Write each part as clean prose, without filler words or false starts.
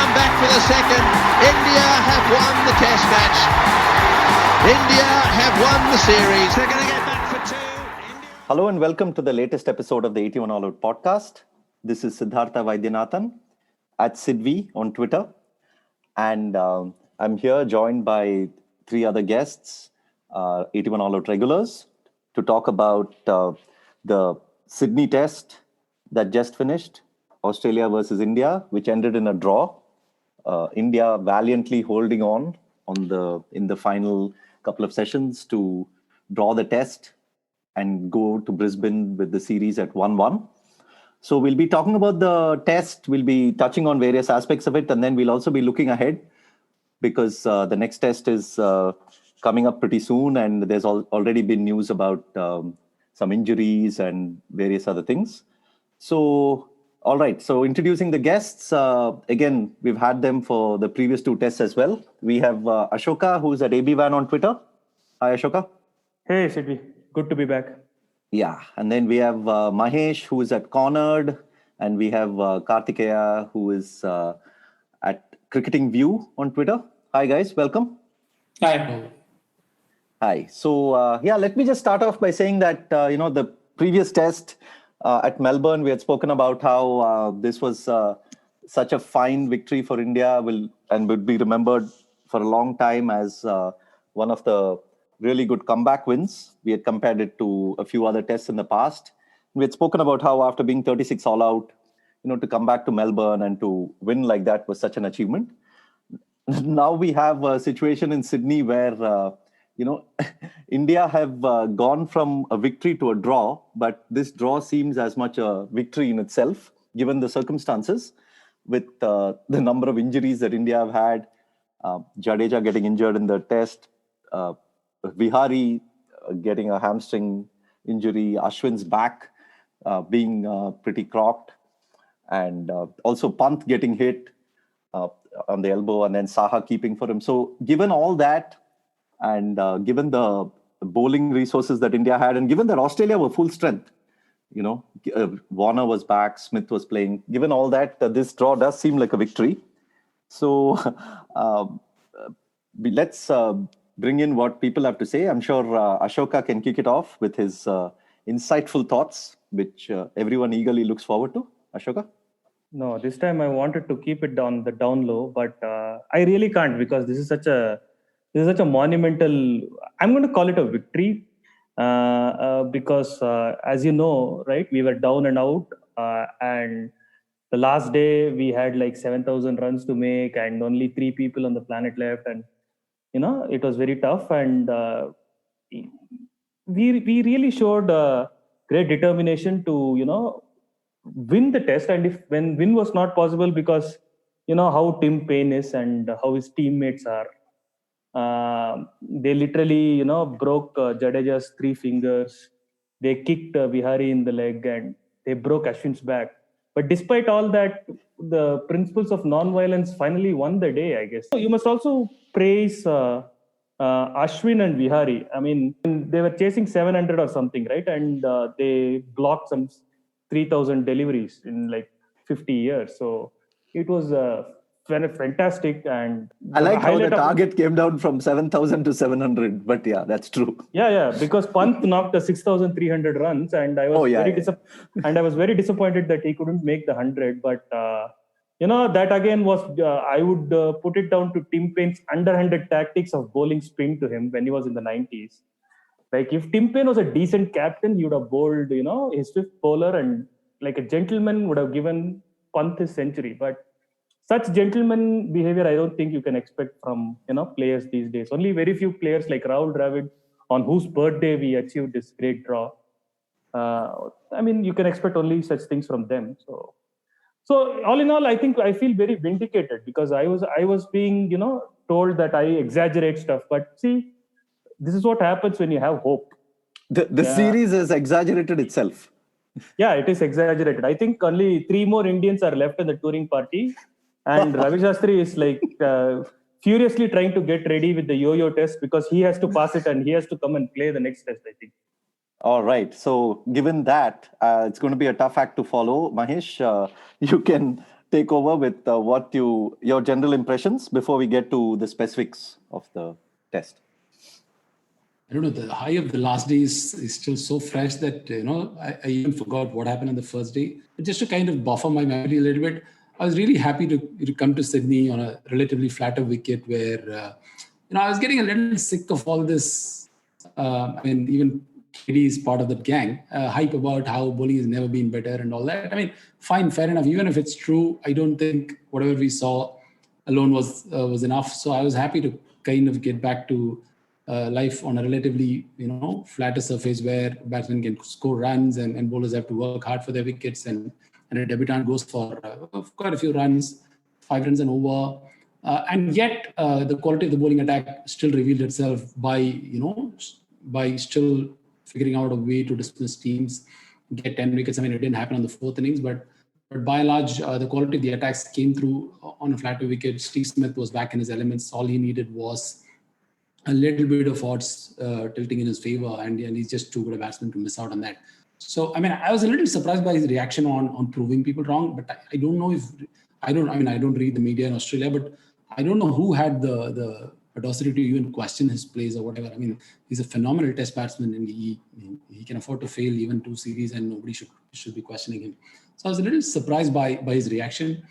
come back for the second. India have won the test match. India have won the series. They're going to get back for two. Hello and welcome to the latest episode of the 81 All Out podcast. This is Siddhartha Vaidyanathan at Sidvi on Twitter. And I'm here joined by three other guests, 81 All Out regulars, to talk about the Sydney test that just finished, Australia versus India, which ended in a draw. India valiantly holding on in the final couple of sessions to draw the test and go to Brisbane with the series at 1-1. So we'll be talking about the test. We'll be touching on various aspects of it, and then we'll also be looking ahead because the next test is coming up pretty soon, and there's already been news about some injuries and various other things. So, all right. So introducing the guests, again, we've had them for the previous two tests as well. We have Ashoka, who's at AB Van on Twitter. Hi, Ashoka. Hey, Sidvi. Good to be back. Yeah. And then we have Mahesh, who is at Cornered. And we have Kartikeya, who is at Cricketing View on Twitter. Hi, guys. Welcome. Hi. Hi. So, let me just start off by saying that, the previous test at Melbourne, we had spoken about how this was such a fine victory for India and would be remembered for a long time as one of the really good comeback wins. We had compared it to a few other tests in the past. We had spoken about how after being 36 all out, to come back to Melbourne and to win like that was such an achievement. Now we have a situation in Sydney where, India have gone from a victory to a draw, but this draw seems as much a victory in itself, given the circumstances, with the number of injuries that India have had, Jadeja getting injured in the test, Vihari getting a hamstring injury, Ashwin's back being pretty crocked, and also Pant getting hit on the elbow, and then Saha keeping for him. So given all that, and given the bowling resources that India had, and given that Australia were full strength, Warner was back, Smith was playing, given all that, this draw does seem like a victory. So let's bring in what people have to say. I'm sure Ashoka can kick it off with his insightful thoughts, which everyone eagerly looks forward to. Ashoka? No, this time I wanted to keep it down low, but I really can't because this is such a monumental. I'm going to call it a victory because, as you know, right, we were down and out, and the last day we had like 7,000 runs to make, and only 3 people on the planet left, and it was very tough, and we really showed great determination to win the test. And when win was not possible because how Tim Payne is and how his teammates are, they literally broke Jadeja's 3 fingers. They kicked Vihari in the leg and they broke Ashwin's back. But despite all that, the principles of non-violence finally won the day, I guess. You must also praise Ashwin and Vihari. I mean, they were chasing 700 or something, right? And they blocked some 3,000 deliveries in like 50 years. So it was fantastic. And I like how the target came down from 7,000 to 700. But yeah, that's true. Yeah, because Pant knocked 6,300 runs, and I was very disappointed that he couldn't make the 100. But that again was I would put it down to Tim Payne's underhanded tactics of bowling spin to him when he was in the 90s. Like if Tim Payne was a decent captain, he would have bowled, his 5th bowler, and like a gentleman would have given Pant his century. But such gentleman behavior, I don't think you can expect from players these days. Only very few players like Rahul Dravid, on whose birthday we achieved this great draw. You can expect only such things from them. So all in all, I think I feel very vindicated because I was being told that I exaggerate stuff. But see, this is what happens when you have hope. The series is exaggerated itself. Yeah, it is exaggerated. I think only 3 more Indians are left in the touring party. And Ravi Shastri is like furiously trying to get ready with the yo-yo test because he has to pass it and he has to come and play the next test, I think. All right. So given that, it's going to be a tough act to follow. Mahesh, you can take over with your general impressions before we get to the specifics of the test. I don't know, the high of the last day is still so fresh that, I even forgot what happened on the first day. But just to kind of buffer my memory a little bit, I was really happy to come to Sydney on a relatively flatter wicket where, I was getting a little sick of all this. Even KD is part of that gang, hype about how bowling has never been better and all that. Fine, fair enough. Even if it's true, I don't think whatever we saw alone was enough. So I was happy to kind of get back to life on a relatively, flatter surface where batsmen can score runs and bowlers have to work hard for their wickets and a debutant goes for quite a few runs, 5 runs and over. And yet the quality of the bowling attack still revealed itself by still figuring out a way to dismiss teams, get 10 wickets. It didn't happen on the 4th innings, but by and large, the quality of the attacks came through on a flatter wicket. Steve Smith was back in his elements. All he needed was a little bit of odds tilting in his favor, and he's just too good a batsman to miss out on that. So, I was a little surprised by his reaction on proving people wrong, but I don't know if, I don't read the media in Australia, but I don't know who had the audacity to even question his plays or whatever. He's a phenomenal test batsman and he can afford to fail even 2 series and nobody should be questioning him. So I was a little surprised by his reaction.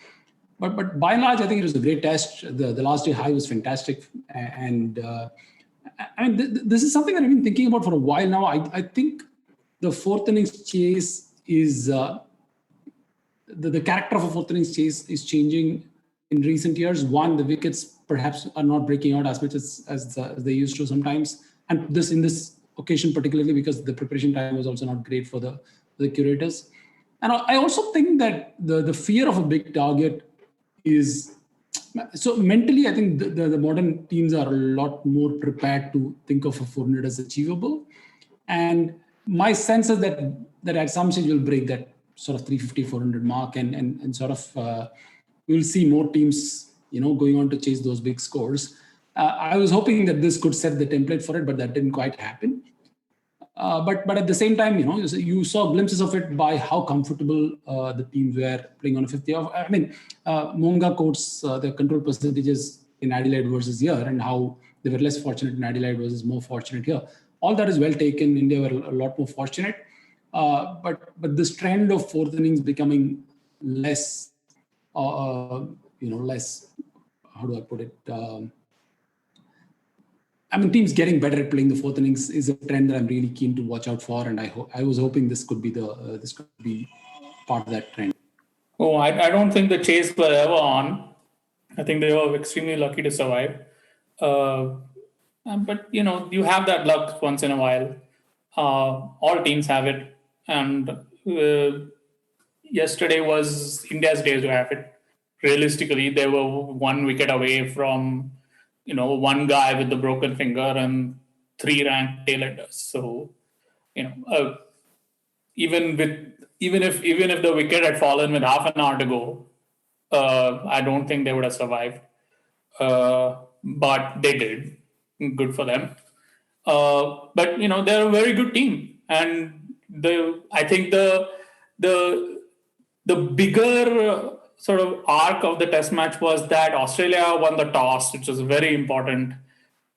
But by and large, I think it was a great test. The last day high was fantastic. And this is something that I've been thinking about for a while now. I think the 4th innings chase is, the character of a 4th innings chase is changing in recent years. One, the wickets perhaps are not breaking out as much as they used to sometimes. And in this occasion particularly, because the preparation time was also not great for the curators. And I also think that the fear of a big target is, so mentally, I think the modern teams are a lot more prepared to think of a 400 as achievable. And my sense is that at some stage we'll break that sort of 350, 400 mark and sort of we'll see more teams, going on to chase those big scores. I was hoping that this could set the template for it, but that didn't quite happen. But at the same time, you saw glimpses of it by how comfortable the teams were playing on a 50. Monga quotes the control percentages in Adelaide versus here and how they were less fortunate in Adelaide versus more fortunate here. All that is well taken. India were a lot more fortunate. But this trend of 4th innings becoming less, less, how do I put it? Teams getting better at playing the 4th innings is a trend that I'm really keen to watch out for, and I was hoping this could be part of that trend. Oh, I don't think the chase were ever on. I think they were extremely lucky to survive. But you have that luck once in a while. All teams have it, and yesterday was India's day to have it. Realistically, they were 1 wicket away from one guy with the broken finger and 3 ranked tail-enders. So, even if the wicket had fallen with half an hour to go, I don't think they would have survived. But they did. Good for them. But they're a very good team, and I think the bigger sort of arc of the test match was that Australia won the toss, which was very important.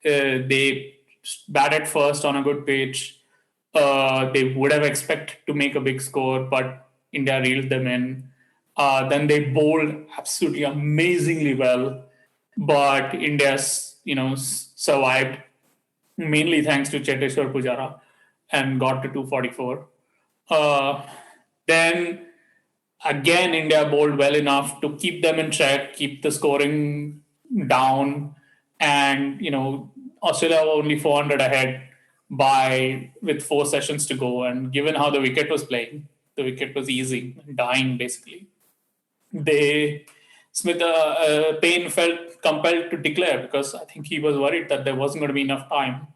They batted first on a good pitch. They would have expected to make a big score, but India reeled them in. Then they bowled absolutely amazingly well, but India, survived mainly thanks to Cheteshwar Pujara and got to 244. Then again, India bowled well enough to keep them in check, keep the scoring down, and Australia were only 400 ahead with 4 sessions to go. And given how the wicket was playing, the wicket was easy, dying basically. Payne felt compelled to declare because I think he was worried that there wasn't going to be enough time.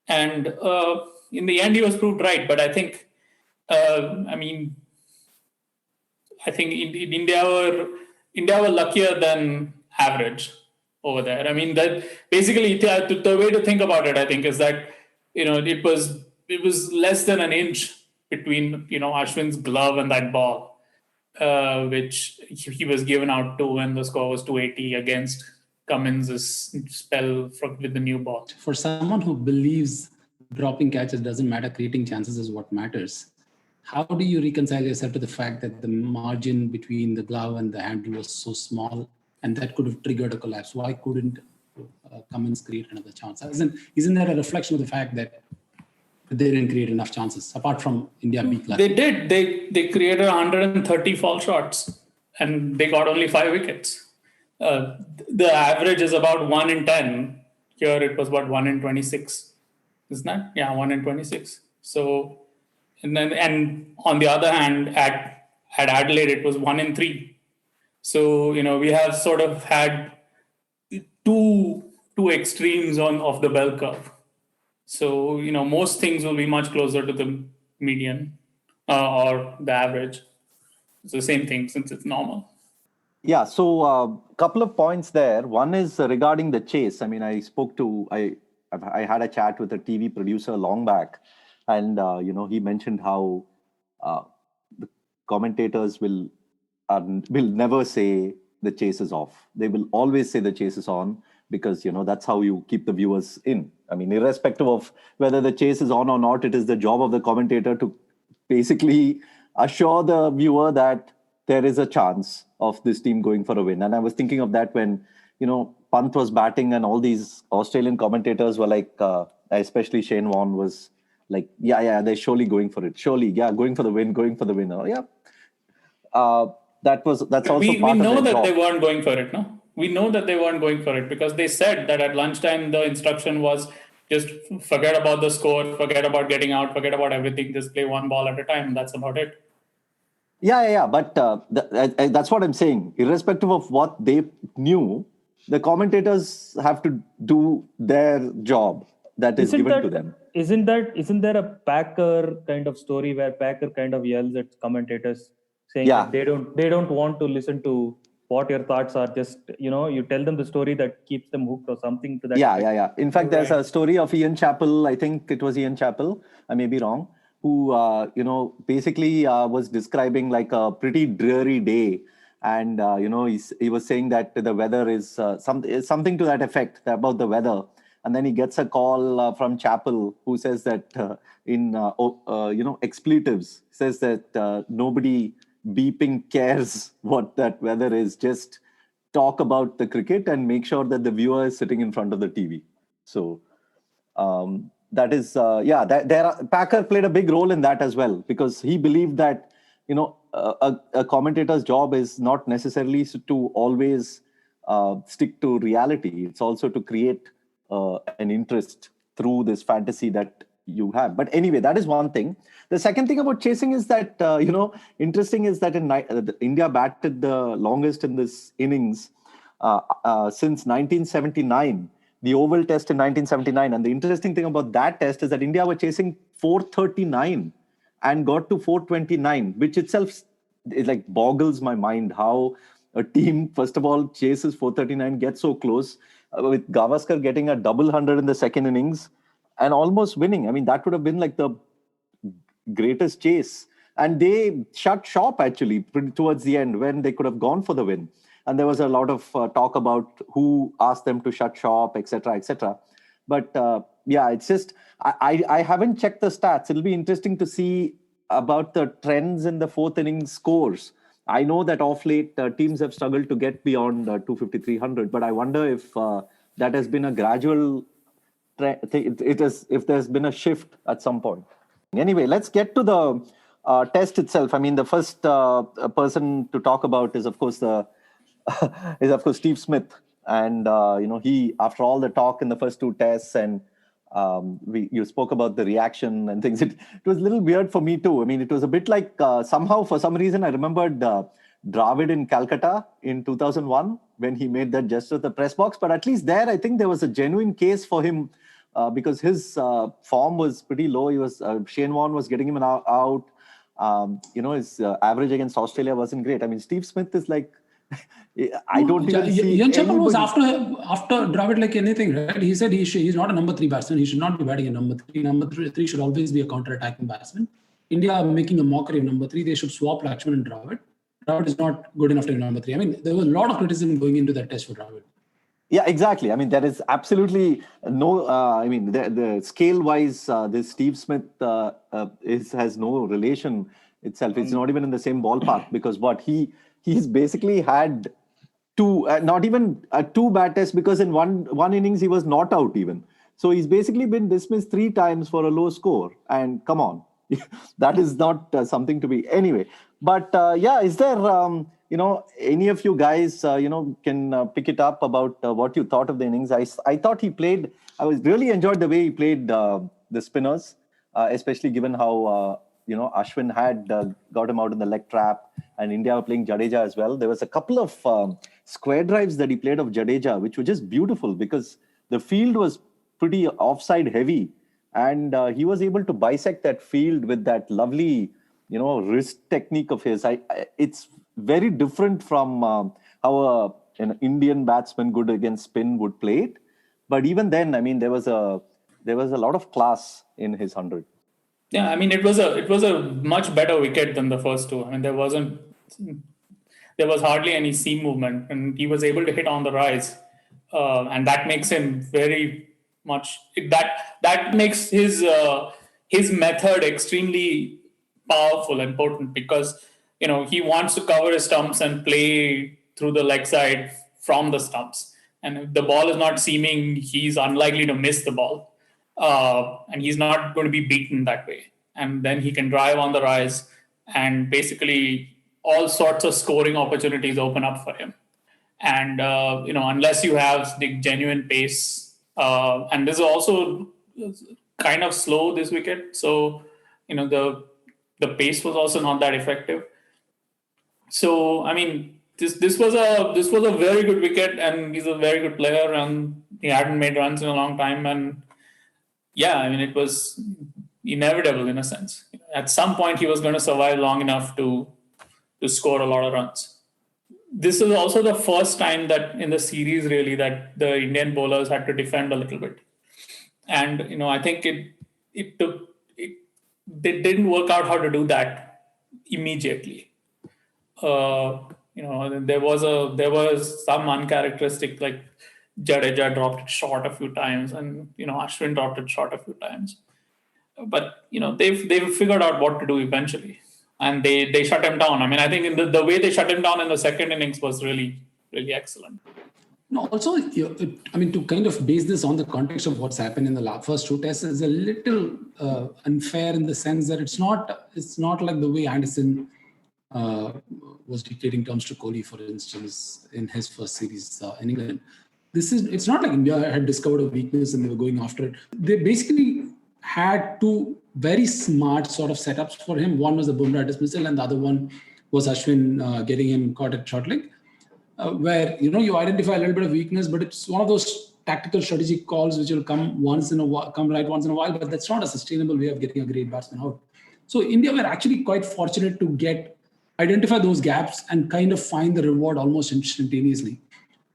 And in the end, he was proved right. But I think, India were luckier than average over there. That basically the way to think about it, I think, is that it was less than an inch between Ashwin's glove and that ball. which he was given out to when the score was 280 against Cummins' spell with the new ball. For someone who believes dropping catches doesn't matter, creating chances is what matters, how do you reconcile yourself to the fact that the margin between the glove and the handle was so small and that could have triggered a collapse? Why couldn't Cummins create another chance? Isn't that a reflection of the fact that they didn't create enough chances, apart from India beat luck? They did. They created 130 fall shots and they got only 5 wickets. The average is about 1 in 10. Here it was about 1 in 26. Isn't that? Yeah, 1 in 26. So, and on the other hand, at Adelaide, it was 1 in 3. So, we have sort of had two extremes of the bell curve. So, most things will be much closer to the median or the average. It's the same thing since it's normal. Yeah, so a couple of points there. One is regarding the chase. I mean, I had a chat with a TV producer long back, and he mentioned how the commentators will never say the chase is off. They will always say the chase is on, because that's how you keep the viewers in. I mean, irrespective of whether the chase is on or not, it is the job of the commentator to basically assure the viewer that there is a chance of this team going for a win. And I was thinking of that when, Pant was batting and all these Australian commentators were like, especially Shane Warne was like, yeah, they're surely going for it. Surely, yeah, going for the win. Oh, yeah. That's also part of their job. We know that they weren't going for it, no? We know that they weren't going for it because they said that at lunchtime, the instruction was just forget about the score, forget about getting out, forget about everything, just play one ball at a time. That's about it. Yeah. But that's what I'm saying. Irrespective of what they knew, the commentators have to do their job that is given to them. Isn't there a Packer kind of story where Packer kind of yells at commentators saying that they don't want to listen to what your thoughts are? Just, you tell them the story that keeps them hooked or something to that. Yeah. In fact, there's a story of Ian Chappell. I think it was Ian Chappell. I may be wrong. Who, basically was describing like a pretty dreary day. And, he was saying that the weather is something to that effect about the weather. And then he gets a call from Chappell who says that in expletives, says that nobody beeping cares what that weather is. Just talk about the cricket and make sure that the viewer is sitting in front of the TV. So, that is, Packer played a big role in that as well, because he believed that, a commentator's job is not necessarily to always stick to reality. It's also to create an interest through this fantasy that you have. But anyway, that is one thing. The second thing about chasing is that, interesting is that India batted the longest in this innings since 1979. The Oval Test in 1979. And the interesting thing about that test is that India were chasing 439 and got to 429, which itself is like boggles my mind how a team, first of all, chases 439, gets so close, with Gavaskar getting a double 100 in the second innings and almost winning. I mean, that would have been like the greatest chase. And they shut shop actually towards the end when they could have gone for the win. And there was a lot of talk about who asked them to shut shop, etc., etc. But it's just, I haven't checked the stats. It'll be interesting to see about the trends in the fourth innings scores. I know that off late teams have struggled to get beyond 250, 300, but I wonder if that has been a gradual, if there's been a shift at some point. Anyway, let's get to the test itself. I mean, the first person to talk about is, of course, Steve Smith. And, he, after all the talk in the first two tests and you spoke about the reaction and things, it was a little weird for me too. I mean, it was a bit like somehow, for some reason, I remembered Dravid in Calcutta in 2001 when he made that gesture at the press box. But at least there, I think there was a genuine case for him because his form was pretty low. He was Shane Warne was getting him out. His average against Australia wasn't great. I mean, Steve Smith is like, I don't even see Ian Chappell was after Dravid like anything, right? He said he's not a number 3 batsman. He should not be batting a number 3. Number 3 should always be a counter-attacking batsman. India are making a mockery of number 3. They should swap Lakshman and Dravid. Dravid is not good enough to be number 3. I mean, there was a lot of criticism going into that test for Dravid. Yeah, exactly. I mean, there is absolutely no. The scale-wise, this Steve Smith has no relation itself. It's not even in the same ballpark because he's basically had two, not even two bad tests because in one innings he was not out even. So he's basically been dismissed 3 times for a low score. And come on, that is not something to be anyway. But is there? Any of you guys, can pick it up about what you thought of the innings. I thought he played, I was really enjoyed the way he played the spinners, especially given how, Ashwin had got him out in the leg trap and India were playing Jadeja as well. There was a couple of square drives that he played of Jadeja, which were just beautiful because the field was pretty offside heavy. And he was able to bisect that field with that lovely, wrist technique of his. It's very different from how an Indian batsman good against spin would play it. But even then, I mean, there was a lot of class in his 100. Yeah, I mean, it was a much better wicket than the first two. I mean, there was hardly any seam movement, and he was able to hit on the rise, and that makes him very much that makes his method extremely powerful and potent because he wants to cover his stumps and play through the leg side from the stumps. And if the ball is not seaming, he's unlikely to miss the ball. And he's not going to be beaten that way. And then he can drive on the rise and basically all sorts of scoring opportunities open up for him. And, unless you have the genuine pace, and this is also kind of slow this wicket. So, the pace was also not that effective. So, I mean, this was a very good wicket, and he's a very good player, and he hadn't made runs in a long time. And yeah, I mean, it was inevitable in a sense. At some point, he was going to survive long enough to score a lot of runs. This is also the first time that in the series, really, that the Indian bowlers had to defend a little bit. And, I think they didn't work out how to do that immediately. There was some uncharacteristic, like Jadeja dropped it short a few times, and Ashwin dropped it short a few times. But they've figured out what to do eventually, and they shut him down. I mean, I think the way they shut him down in the second innings was really, really excellent. No, also, to kind of base this on the context of what's happened in the first 2 tests is a little unfair in the sense that it's not like the way Anderson was dictating terms to Kohli, for instance, in his first series in England. It's not like India had discovered a weakness and they were going after it. They basically had 2 very smart sort of setups for him. One was the Bumrah dismissal, and the other one was Ashwin getting him caught at short leg, where you identify a little bit of weakness, but it's one of those tactical strategic calls which will come right once in a while, but that's not a sustainable way of getting a great batsman out. So India were actually quite fortunate to identify those gaps and kind of find the reward almost instantaneously.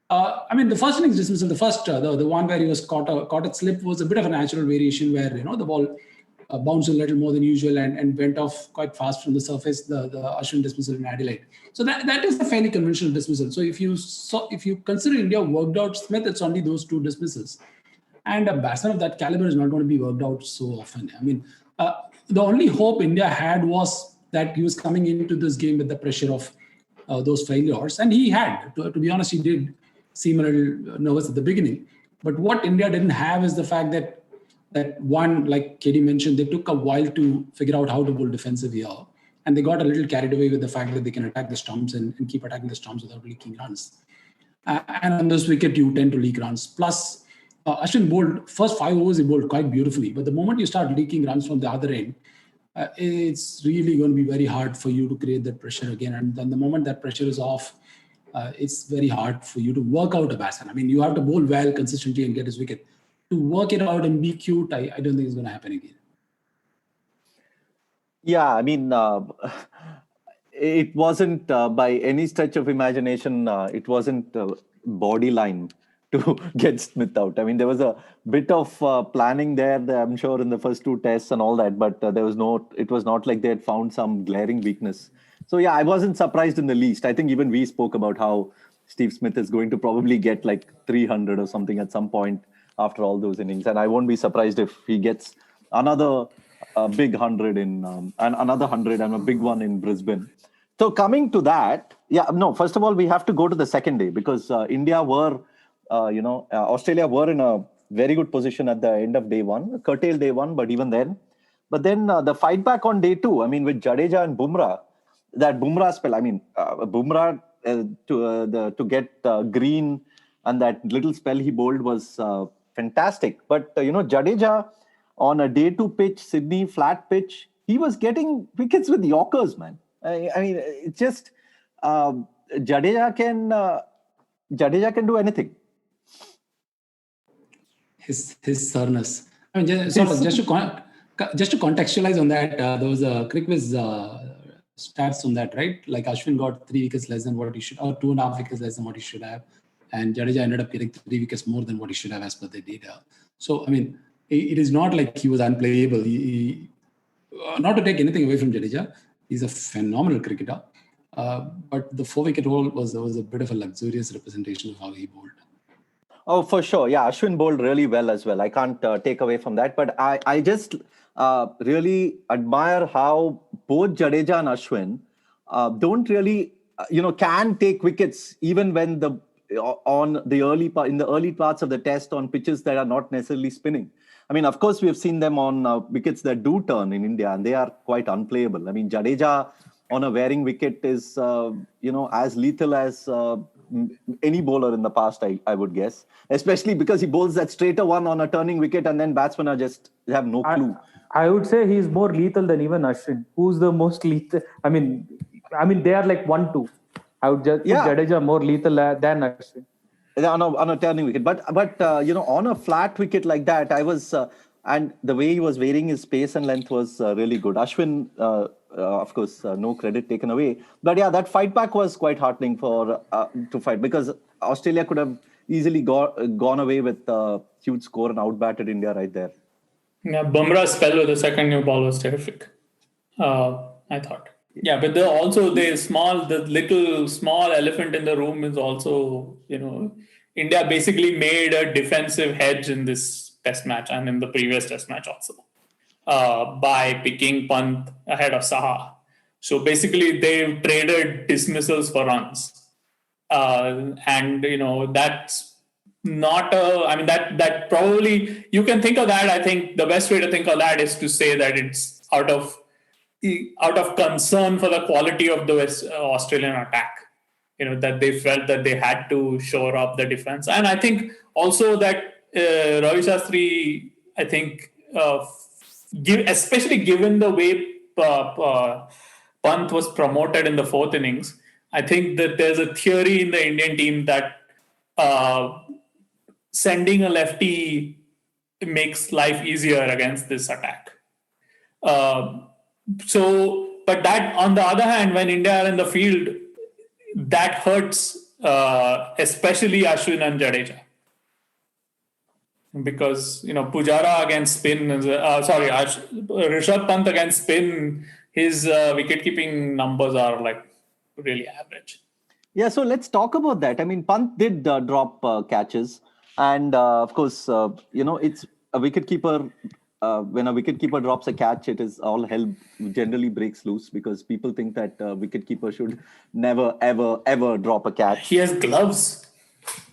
The first innings dismissal, the one where he was caught at slip was a bit of a natural variation where, the ball bounced a little more than usual and went off quite fast from the surface, the Ashwin dismissal in Adelaide. So that is a fairly conventional dismissal. So if you consider India worked out Smith, it's only those 2 dismissals. And a batsman of that caliber is not going to be worked out so often. I mean, the only hope India had was that he was coming into this game with the pressure of those failures. And he had, to be honest, he did seem a little nervous at the beginning. But what India didn't have is the fact that one, like Katie mentioned, they took a while to figure out how to bowl defensive here. And they got a little carried away with the fact that they can attack the stumps and keep attacking the stumps without leaking runs. And on this wicket, you tend to leak runs. Plus, Ashwin bowled, first 5 overs, he bowled quite beautifully. But the moment you start leaking runs from the other end, it's really going to be very hard for you to create that pressure again. And then the moment that pressure is off, it's very hard for you to work out a batsman. I mean, you have to bowl well consistently and get his wicket. To work it out and be cute, I don't think it's going to happen again. Yeah, I mean, it wasn't by any stretch of imagination, it wasn't body line to get Smith out. I mean, there was a bit of planning there, I'm sure, in the first two tests and all that, but it was not like they had found some glaring weakness. So yeah, I wasn't surprised in the least. I think even we spoke about how Steve Smith is going to probably get like 300 or something at some point after all those innings. And I won't be surprised if he gets another big 100 and another 100 and a big one in Brisbane. So coming to that, first of all, we have to go to the second day because Australia were in a very good position at the end of day one, curtailed day one, but even then. But then the fight back on day two, I mean, with Jadeja and Bumrah, that Bumrah spell, I mean, Bumrah to get green and that little spell he bowled was fantastic. But, Jadeja on a day two pitch, Sydney flat pitch, he was getting wickets with Yorkers, man. I mean, it's just Jadeja can do anything. His thoroughness. I mean, just to contextualize on that, there was a quick quiz stats on that, right? Like Ashwin got 3 wickets less than what he should, or 2.5 wickets less than what he should have, and Jadeja ended up getting 3 wickets more than what he should have as per the data. So, I mean, it is not like he was unplayable. Not to take anything away from Jadeja, he's a phenomenal cricketer. But the 4-wicket haul was a bit of a luxurious representation of how he bowled. Oh, for sure. Yeah, Ashwin bowled really well as well. I can't take away from that. But I just really admire how both Jadeja and Ashwin don't really, can take wickets even when in the early parts of the test on pitches that are not necessarily spinning. I mean, of course, we have seen them on wickets that do turn in India, and they are quite unplayable. I mean, Jadeja on a wearing wicket is, as lethal as any bowler in the past, I would guess. Especially because he bowls that straighter one on a turning wicket, and then batsmen have no clue. I would say he's more lethal than even Ashwin. Who's the most lethal? I mean, they are like 1-2. I would just put Jadeja more lethal than Ashwin. On a turning wicket, but on a flat wicket like that, I was and the way he was varying his pace and length was really good. Ashwin, of course, no credit taken away, but yeah, that fight back was quite heartening to fight, because Australia could have easily gone away with a huge score and outbatted India right there. Yeah, Bumrah's spell with the second new ball was terrific, I thought. Yeah, but the little small elephant in the room is also, India basically made a defensive hedge in this test match and in the previous test match also by picking Pant ahead of Saha. So basically they've traded dismissals for runs. And, that's not that probably you can think of that. I think the best way to think of that is to say that it's out of concern for the quality of the Australian attack, that they felt that they had to shore up the defense. And I think also that Ravi Shastri, I think, especially given the way Pant was promoted in the 4th innings, I think that there's a theory in the Indian team that sending a lefty makes life easier against this attack. But that, on the other hand, when India are in the field, that hurts, especially Ashwin and Jadeja. Because, Pujara against spin, Rishabh Pant against spin, his wicket-keeping numbers are like really average. Yeah, so let's talk about that. I mean, Pant did drop catches. And of course, it's a wicketkeeper. When a wicketkeeper drops a catch, it is all hell generally breaks loose, because people think that wicketkeeper should never, ever, ever drop a catch. He has gloves.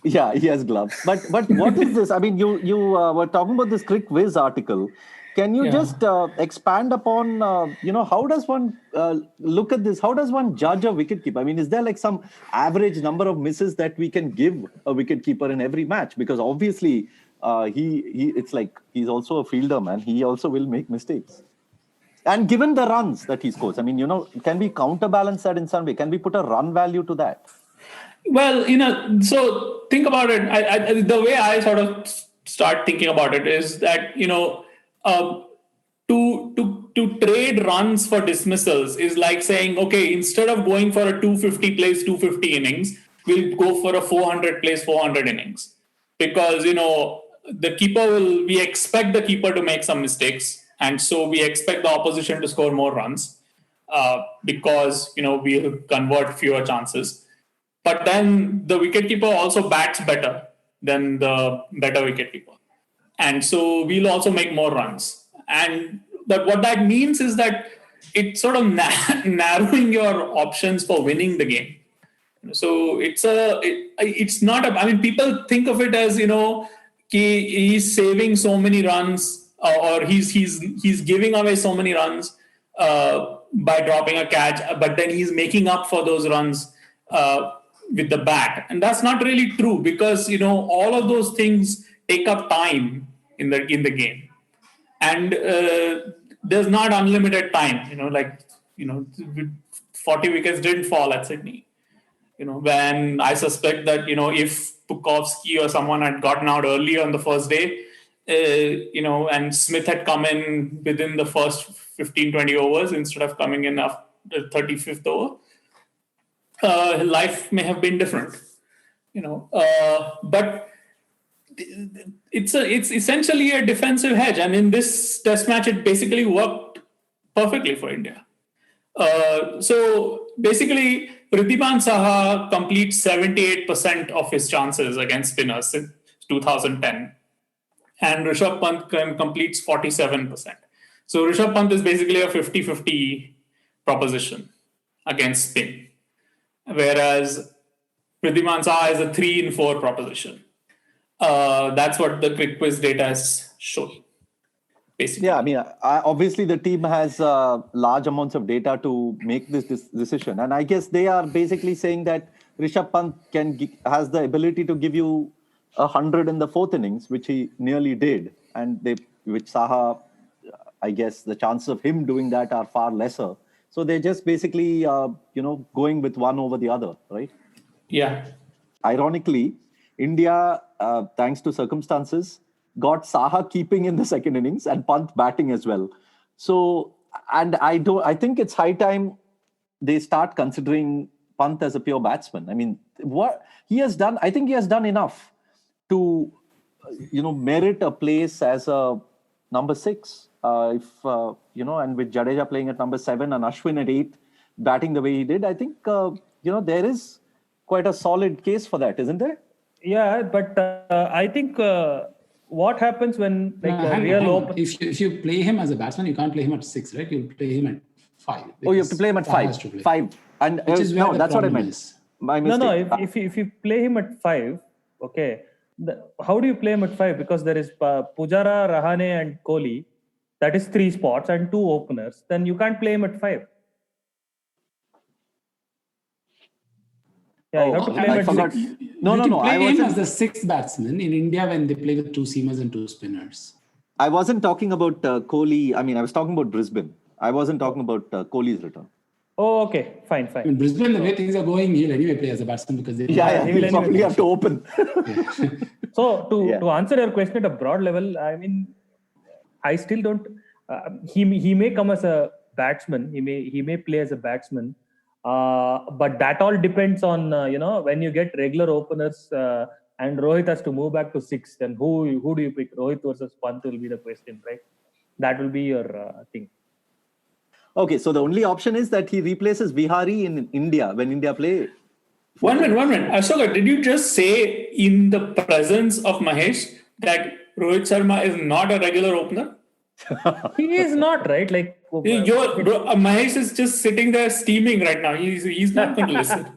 Yeah, he has gloves. But what is this? I mean, you were talking about this Crick Whiz article. Can you just expand upon, how does one look at this? How does one judge a wicketkeeper? I mean, is there like some average number of misses that we can give a wicketkeeper in every match? Because obviously, it's like he's also a fielder, man. He also will make mistakes. And given the runs that he scores, I mean, can we counterbalance that in some way? Can we put a run value to that? Well, so think about it. The way I sort of start thinking about it is that, to trade runs for dismissals is like saying, okay, instead of going for a 250 plays 250 innings, we'll go for a 400 plays 400 innings. because, we expect the keeper to make some mistakes. And so we expect the opposition to score more runs because, we'll convert fewer chances. But then the wicketkeeper also bats better than the better wicketkeeper. And so we'll also make more runs. But what that means is that it's sort of narrowing your options for winning the game. So it's not, people think of it as, he's saving so many runs or he's giving away so many runs by dropping a catch, but then he's making up for those runs with the bat. And that's not really true because, all of those things take up time in the game. And there's not unlimited time, 40 wickets didn't fall at Sydney. When I suspect that, if Pukovsky or someone had gotten out early on the first day, and Smith had come in within the first 15, 20 overs instead of coming in after the 35th over, life may have been different, but it's essentially a defensive hedge. And in this test match, it basically worked perfectly for India. So basically, Ridhiman Saha completes 78% of his chances against spinners since 2010. And Rishabh Pant completes 47%. So Rishabh Pant is basically a 50-50 proposition against spin. Whereas Ridhiman Saha is a 3-in-4 proposition. That's what the quick quiz data is showing. Basically. Yeah, obviously the team has large amounts of data to make this decision. And I guess they are basically saying that Rishabh Pant has the ability to give you 100 in the fourth innings, which he nearly did. And which Saha, I guess the chances of him doing that are far lesser. So they're just basically, going with one over the other, right? Yeah. Ironically, India, thanks to circumstances, got Saha keeping in the second innings and Pant batting as well. So, and I think it's high time they start considering Pant as a pure batsman. What he has done, I think he has done enough to, merit a place as a number 6. And with Jadeja playing at number 7 and Ashwin at 8, batting the way he did, I think, there is quite a solid case for that, isn't there? Yeah, but I think what happens when if you play him as a batsman, you can't play him at 6, right? You'll play him at 5. Oh, you have to play him at 5. 5. And that's what I meant. Is. My mistake. No. If you play him at 5, okay. How do you play him at 5? Because there is Pujara, Rahane, and Kohli. That is 3 spots and 2 openers. Then you can't play him at 5. Yeah, you have to play him at 6. No. I play him as the 6th batsman in India when they play with 2 seamers and 2 spinners. I wasn't talking about Kohli. I was talking about Brisbane. I wasn't talking about Kohli's return. Oh, okay. Fine. In Brisbane, the way things are going, he'll anyway play as a batsman because they... Yeah, he'll probably have to open. So, to answer your question at a broad level, I still don't... he may come as a batsman. He may play as a batsman. But that all depends on, when you get regular openers and Rohit has to move back to 6, then who do you pick? Rohit versus Pant will be the question, right? That will be your thing. Okay, so the only option is that he replaces Vihari in India when India play. One minute. Ashoka, did you just say in the presence of Mahesh that Rohit Sharma is not a regular opener? He is not, right? Mahesh is just sitting there steaming right now. He's not going to listen.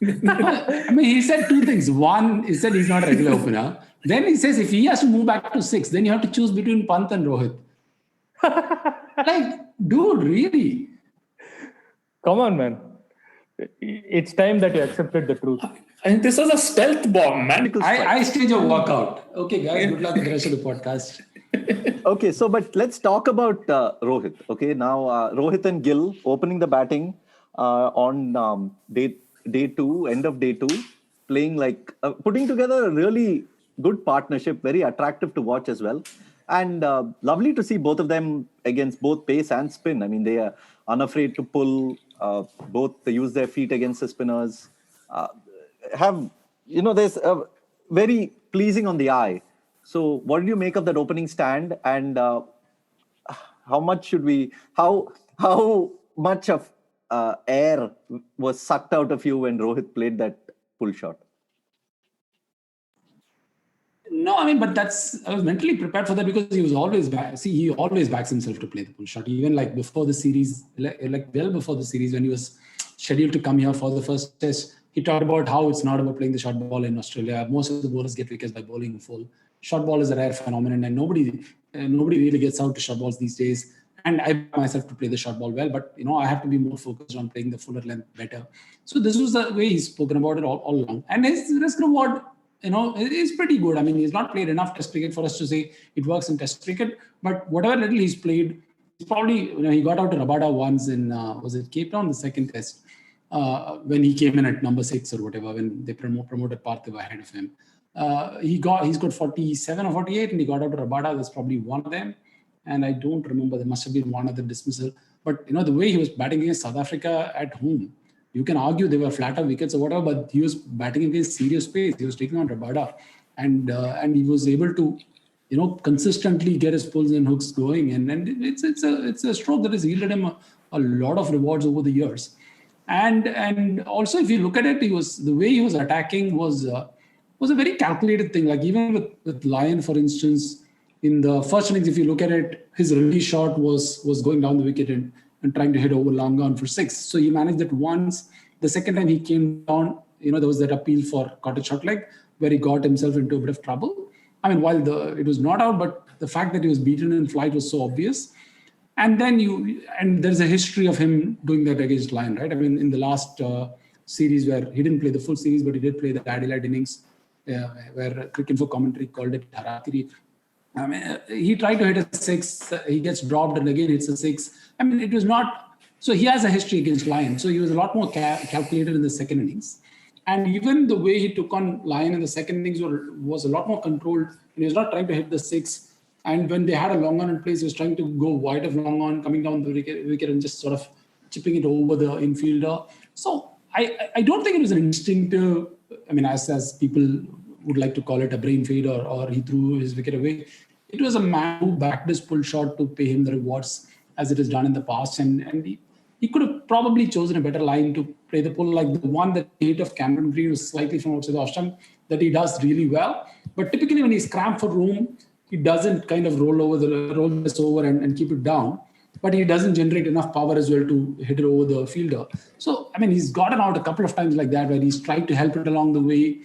He said 2 things. One, he said he's not a regular opener. Then he says if he has to move back to 6, then you have to choose between Pant and Rohit. Dude, really? Come on, man. It's time that you accepted the truth. And this was a stealth bomb, man. I stage a walkout. Okay, guys, good luck with the rest of the podcast. Okay, but let's talk about Rohit. Okay, now Rohit and Gill opening the batting on day 2, end of day 2, playing putting together a really good partnership, very attractive to watch as well. And lovely to see both of them against both pace and spin. They are unafraid to pull, both they use their feet against the spinners. There's a very pleasing on the eye. So what did you make of that opening stand, and how much of air was sucked out of you when Rohit played that pull shot? No, I mean, but I was mentally prepared for that because he was always back. See, he always backs himself to play the pull shot. Even like before the series, like well before the series, when he was scheduled to come here for the first test, he talked about how it's not about playing the short ball in Australia. Most of the bowlers get wickets by bowling full. Short ball is a rare phenomenon, and nobody really gets out to short balls these days. And I back myself to play the short ball well, but I have to be more focused on playing the fuller length better. So this was the way he's spoken about it all along. And his risk reward, is pretty good. I mean, he's not played enough test cricket for us to say it works in test cricket, but whatever little he's played, he's probably, he got out to Rabada once in, was it Cape Town, the second test, when he came in at number 6 or whatever, when they promoted Parthiv ahead of him. He's got 47 or 48 and he got out to Rabada. That's probably one of them. And I don't remember, there must have been one other dismissal. But, the way he was batting against South Africa at home, you can argue they were flatter wickets or whatever, but he was batting against serious pace. He was taking on Rabada, and he was able to, consistently get his pulls and hooks going. And it's a stroke that has yielded him a lot of rewards over the years. And also, if you look at it, the way he was attacking was a very calculated thing. Like even with Lyon, for instance, in the first innings, if you look at it, his release shot was going down the wicket and trying to hit over long on for 6. So he managed that once. The second time he came down, there was that appeal for cottage shot leg where he got himself into a bit of trouble. I mean, while it was not out, but the fact that he was beaten in flight was so obvious. And then there's a history of him doing that against Lyon, right? I mean, in the last series where he didn't play the full series, but he did play the Adelaide innings where Cricinfo commentary called it Harakiri. I mean, he tried to hit a 6, he gets dropped and again hits a 6. I mean, it was not... So he has a history against Lyon. So he was a lot more calculated in the second innings. And even the way he took on Lyon in the second innings was a lot more controlled. And he was not trying to hit the 6. And when they had a long on in place, he was trying to go wide of long on, coming down the wicket and just sort of chipping it over the infielder. So I don't think it was an instinctive... I mean, as people would like to call it, a brain fade or he threw his wicket away. It was a man who backed his pull shot to pay him the rewards as it is done in the past. And he could have probably chosen a better line to play the pull, like the one that he hit of Cameron Green was slightly from outside the off stump that he does really well. But typically when he's cramped for room, he doesn't kind of roll this over and keep it down. But he doesn't generate enough power as well to hit it over the fielder. So, I mean, he's gotten out a couple of times like that where he's tried to help it along the way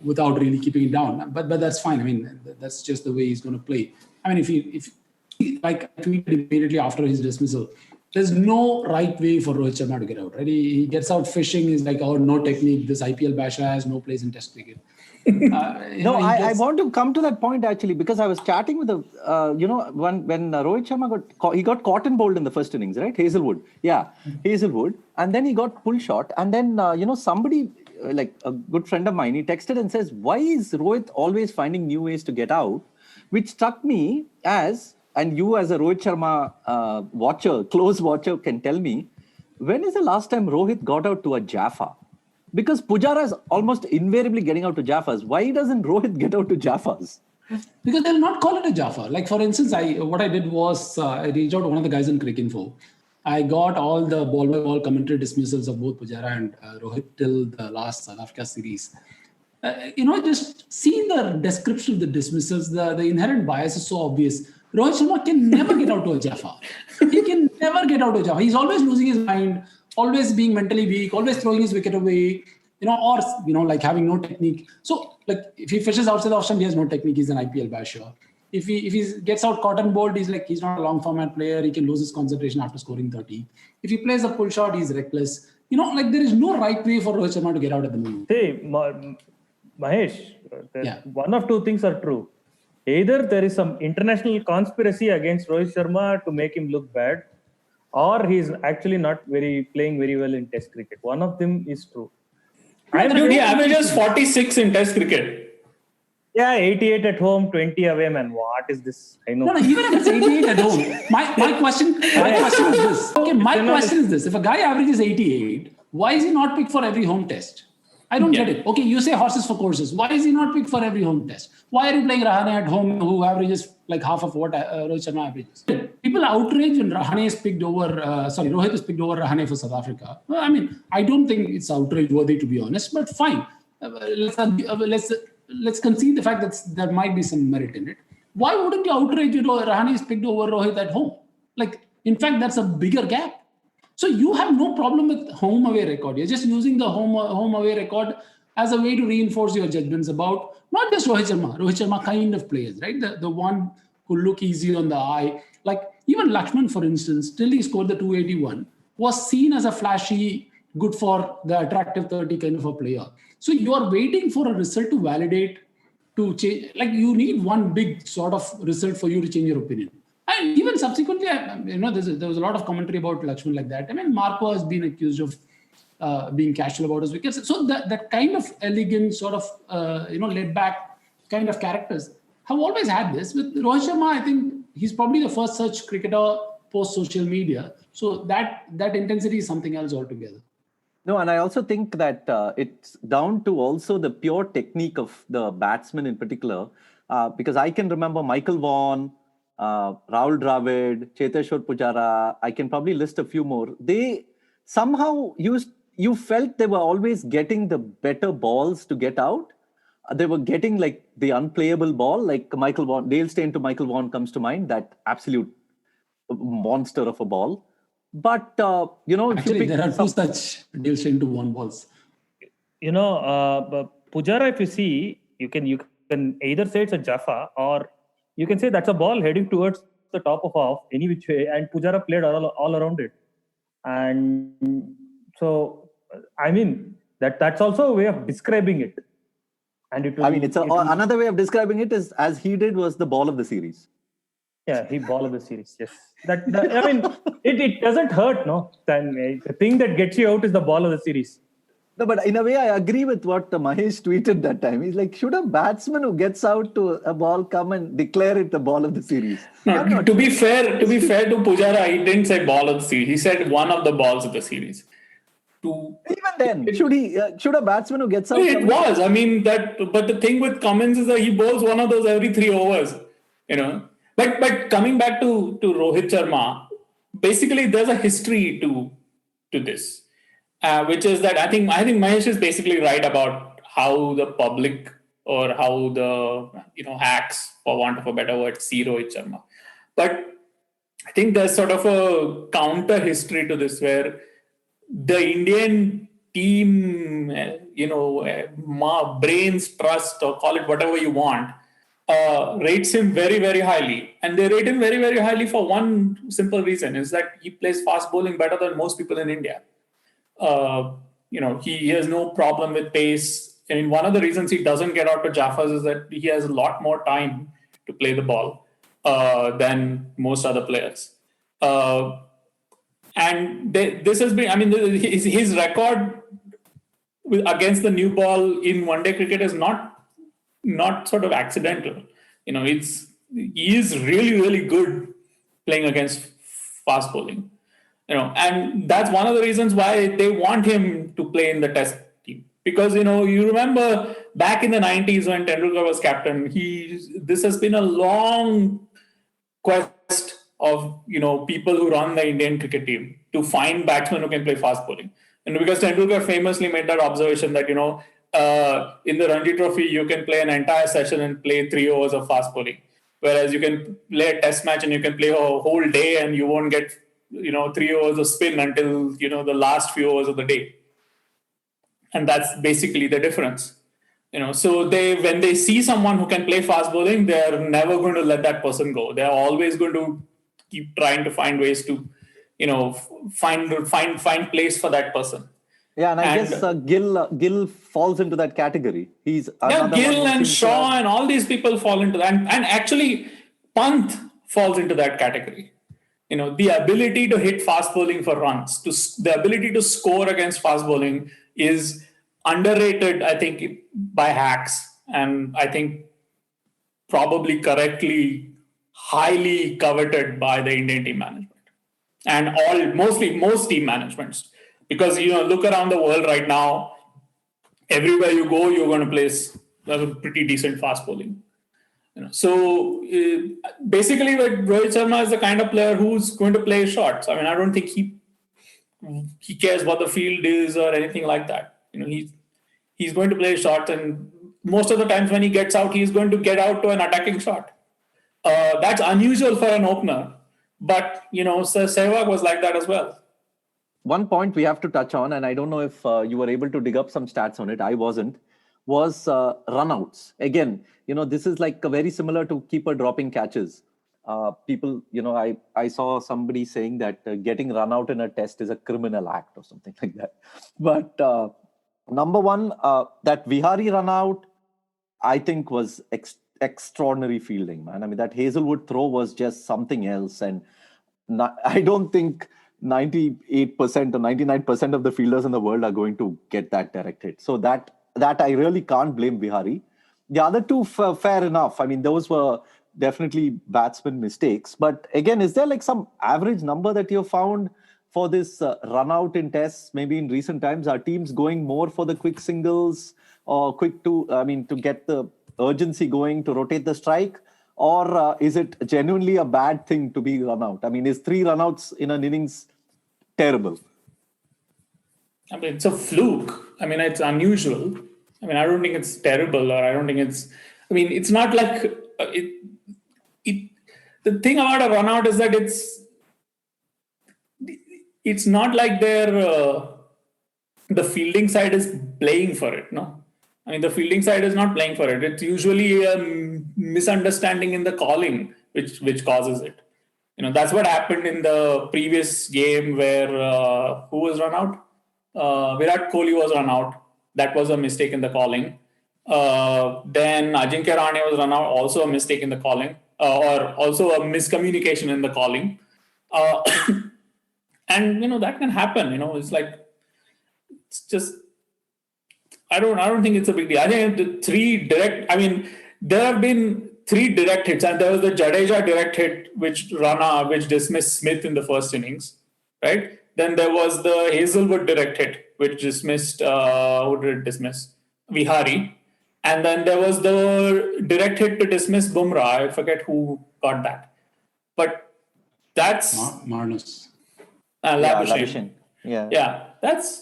without really keeping it down. But that's fine. I mean, that's just the way he's going to play. I mean, if he like I tweeted immediately after his dismissal, there's no right way for Rohit Sharma to get out, right? He gets out fishing. He's like, no technique. This IPL basher has no place in Test cricket. I want to come to that point actually, because I was chatting with when Rohit Sharma got caught and bowled in the first innings, right? Hazelwood. And then he got pull shot. And then, somebody, like a good friend of mine, he texted and says, why is Rohit always finding new ways to get out? Which struck me as, and you as a Rohit Sharma close watcher can tell me, when is the last time Rohit got out to a Jaffa? Because Pujara is almost invariably getting out to Jaffas. Why doesn't Rohit get out to Jaffas? Because they'll not call it a Jaffa. Like, for instance, what I did was I reached out to one of the guys in Cricinfo. I got all the ball-by-ball commentary dismissals of both Pujara and Rohit till the last South Africa series. Just seeing the description of the dismissals, the inherent bias is so obvious. Rohit Sharma can never get out to a Jaffa. He can never get out to a Jaffa. He's always losing his mind, always being mentally weak, always throwing his wicket away, or like having no technique. So, like, if he fishes outside the off stump, he has no technique. He's an IPL basher. If he gets out caught and bowled, he's not a long format player. He can lose his concentration after scoring 30. If he plays a pull shot, he's reckless. There is no right way for Rohit Sharma to get out at the moment. Hey, Mahesh, one of two things are true. Either there is some international conspiracy against Rohit Sharma to make him look bad, or he's actually not playing very well in Test cricket. One of them is true. Dude, he averages 46 in Test cricket. Yeah, 88 at home, 20 away, man. What is this? I know. No, even if it's 88 at home, my question is this. Okay, my question is this. If a guy averages 88, why is he not picked for every home test? I don't get it. Okay, you say horses for courses. Why is he not picked for every home test? Why are you playing Rahane at home, who averages like half of what Rohit Sharma averages? People outrage when Rohit is picked over Rahane for South Africa. Well, I mean, I don't think it's outrage worthy, to be honest, but fine. Let's concede the fact that there might be some merit in it. Why wouldn't you outrage Rahane is picked over Rohit at home? Like, in fact, that's a bigger gap. So you have no problem with home away record. You're just using the home away record as a way to reinforce your judgments about not just Rohit Sharma kind of players, right? The one who look easy on the eye. Like even Lakshman, for instance, till he scored the 281, was seen as a flashy, good for the attractive 30 kind of a player. So you are waiting for a result to validate, to change. Like you need one big sort of result for you to change your opinion. And even subsequently, there was a lot of commentary about Lakshman like that. I mean, Marco has been accused of being casual about his wickets. So that kind of elegant, sort of, laid-back kind of characters have always had this. With Rohit Sharma, I think he's probably the first such cricketer post-social media. So that intensity is something else altogether. No, and I also think that it's down to also the pure technique of the batsman in particular, because I can remember Michael Vaughan, Rahul Dravid, Cheteshwar Pujara, I can probably list a few more. They somehow you felt they were always getting the better balls to get out. They were getting like the unplayable ball, like Michael Vaughan. Dale Steyn to Michael Vaughan comes to mind, that absolute monster of a ball. But, actually, there are two such Dale Steyn to Vaughan balls. Pujara, if you see, you can either say it's a Jaffa or you can say that's a ball heading towards the top of off, any which way, and Pujara played all around it. And so, I mean, that's also a way of describing it. And another way of describing it is, as he did, was the ball of the series. Yeah, he ball of the series. Yes, it doesn't hurt, no. The thing that gets you out is the ball of the series. No, but in a way, I agree with what Mahesh tweeted that time. He's like, should a batsman who gets out to a ball come and declare it the ball of the series? No, to be fair to Pujara, he didn't say ball of the series. He said one of the balls of the series. Even then, should a batsman who gets out? It was. I mean but the thing with Cummins is that he bowls one of those every 3 overs. But coming back to Rohit Sharma, basically there's a history to this. Which is that I think Mahesh is basically right about how the public or how the hacks, for want of a better word, see Rohit Sharma. But I think there's sort of a counter history to this where the Indian team, brains trust, or call it whatever you want, rates him very, very highly. And they rate him very, very highly for one simple reason, is that he plays fast bowling better than most people in India. He has no problem with pace. I mean, one of the reasons he doesn't get out to Jaffas is that he has a lot more time to play the ball than most other players. And this has been, I mean, his record against the new ball in one-day cricket is not sort of accidental. He is really, really good playing against fast bowling. And that's one of the reasons why they want him to play in the test team. Because, you remember back in the 90s when Tendulkar was captain, this has been a long quest of, people who run the Indian cricket team to find batsmen who can play fast bowling. And because Tendulkar famously made that observation that, in the Ranji Trophy, you can play an entire session and play 3 overs of fast bowling. Whereas you can play a test match and you can play a whole day and you won't get 3 overs of spin until, the last few overs of the day. And that's basically the difference. So when they see someone who can play fast bowling, they're never going to let that person go. They're always going to keep trying to find ways to, find place for that person. Yeah, and I guess Gill falls into that category. He's Gill and Shaw and all these people fall into that. And actually, Pant falls into that category. The ability to hit fast bowling for runs, the ability to score against fast bowling is underrated, I think, by hacks. And I think probably correctly, highly coveted by the Indian team management. And most team managements. Because, look around the world right now, everywhere you go, you're going to place a pretty decent fast bowling. So basically, Rohit Sharma is the kind of player who's going to play shots. I mean, I don't think he cares what the field is or anything like that. He's going to play shots, and most of the times when he gets out, he's going to get out to an attacking shot. That's unusual for an opener, but Sehwag was like that as well. One point we have to touch on, and I don't know if you were able to dig up some stats on it. I wasn't. Was runouts. Again, this is like very similar to keeper dropping catches. People, I saw somebody saying that getting run out in a test is a criminal act or something like that. But number one, that Vihari run out, I think was extraordinary fielding, man. I mean, that Hazelwood throw was just something else. And I don't think 98% or 99% of the fielders in the world are going to get that direct hit. So that I really can't blame Vihari. The other two, fair enough. I mean, those were definitely batsman mistakes. But again, is there like some average number that you found for this run out in tests? Maybe in recent times, are teams going more for the quick singles or to get the urgency going to rotate the strike? Or is it genuinely a bad thing to be run out? I mean, is 3 runouts in an innings terrible? I mean, it's a fluke. I mean, it's unusual. I mean, I don't think it's terrible, or I don't think it's... I mean, it's not like... The thing about a run out is that it's not like the fielding side is playing for it, no? I mean, the fielding side is not playing for it. It's usually a misunderstanding in the calling which causes it. That's what happened in the previous game where who was run out? Virat Kohli was run out. That was a mistake in the calling. Then Ajinkya Rahane was run out, also a mistake in the calling, or also a miscommunication in the calling. And that can happen. It's like, it's just, I don't think it's a big deal. I think there have been 3 direct hits, and there was the Jadeja direct hit which dismissed Smith in the first innings, right? Then there was the Hazelwood direct hit which dismissed who did it dismiss? Vihari. And then there was the direct hit to dismiss Bumrah. I forget who got that. But that's... Marnus. Labuschagne. Yeah, that's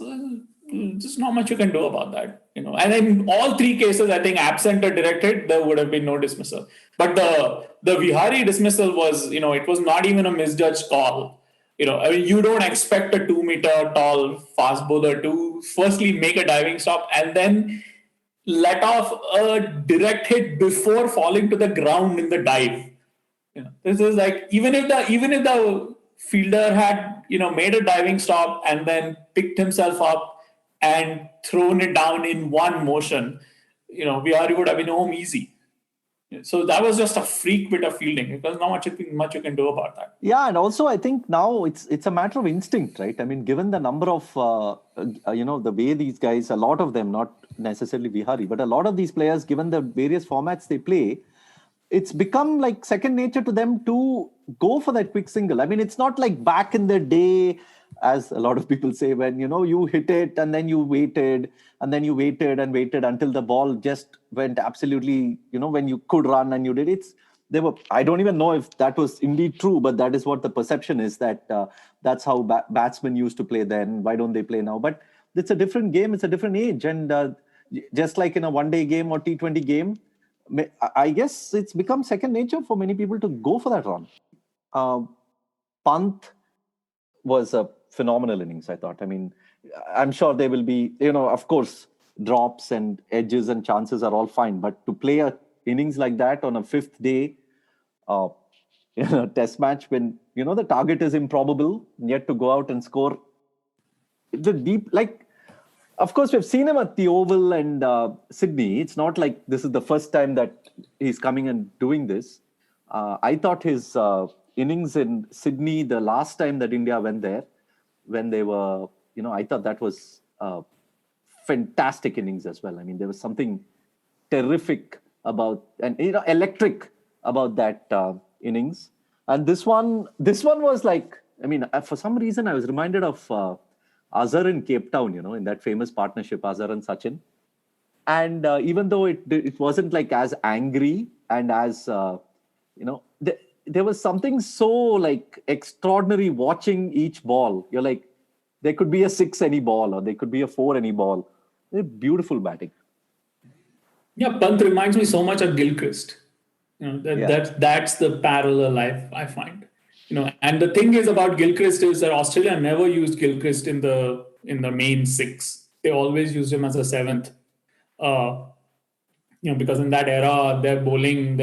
just not much you can do about that. And in all 3 cases, I think absent a direct hit, there would have been no dismissal. But the Vihari dismissal was, it was not even a misjudged call. You don't expect a 2-meter tall fast bowler to firstly make a diving stop and then let off a direct hit before falling to the ground in the dive. This is like, even if the fielder had made a diving stop and then picked himself up and thrown it down in one motion, Vihari would have been home easy. So that was just a freak bit of fielding. There's not much you can do about that. Yeah, and also I think now it's a matter of instinct, right? I mean, given the number of the way these guys, a lot of them, not necessarily Vihari, but a lot of these players, given the various formats they play, it's become like second nature to them to go for that quick single. I mean, it's not like back in the day, as a lot of people say, when, you hit it and then you waited and then you waited and waited until the ball just went absolutely, when you could run and you did it. I don't even know if that was indeed true, but that is what the perception is, that that's how batsmen used to play then. Why don't they play now? But it's a different game. It's a different age. And just like in a one-day game or T20 game, I guess it's become second nature for many people to go for that run. Pant was a phenomenal innings, I thought. I mean, I'm sure there will be, of course, drops and edges and chances are all fine. But to play a innings like that on a 5th day, test match when, the target is improbable, yet to go out and score the deep, like, of course, we've seen him at the Oval and Sydney. It's not like this is the first time that he's coming and doing this. I thought his innings in Sydney, the last time that India went there, when they were, I thought that was fantastic innings as well. I mean, there was something terrific about, and electric about that innings. And this one was like, I mean, for some reason, I was reminded of Azhar in Cape Town, in that famous partnership, Azhar and Sachin. And even though it wasn't like as angry and as there was something so like extraordinary watching each ball. You're like, there could be a 6 any ball or there could be a 4 any ball. They're beautiful batting. Yeah, Pant reminds me so much of Gilchrist. That's the parallel I find. And the thing is about Gilchrist is that Australia never used Gilchrist in the main 6. They always used him as a 7th. Because in that era, their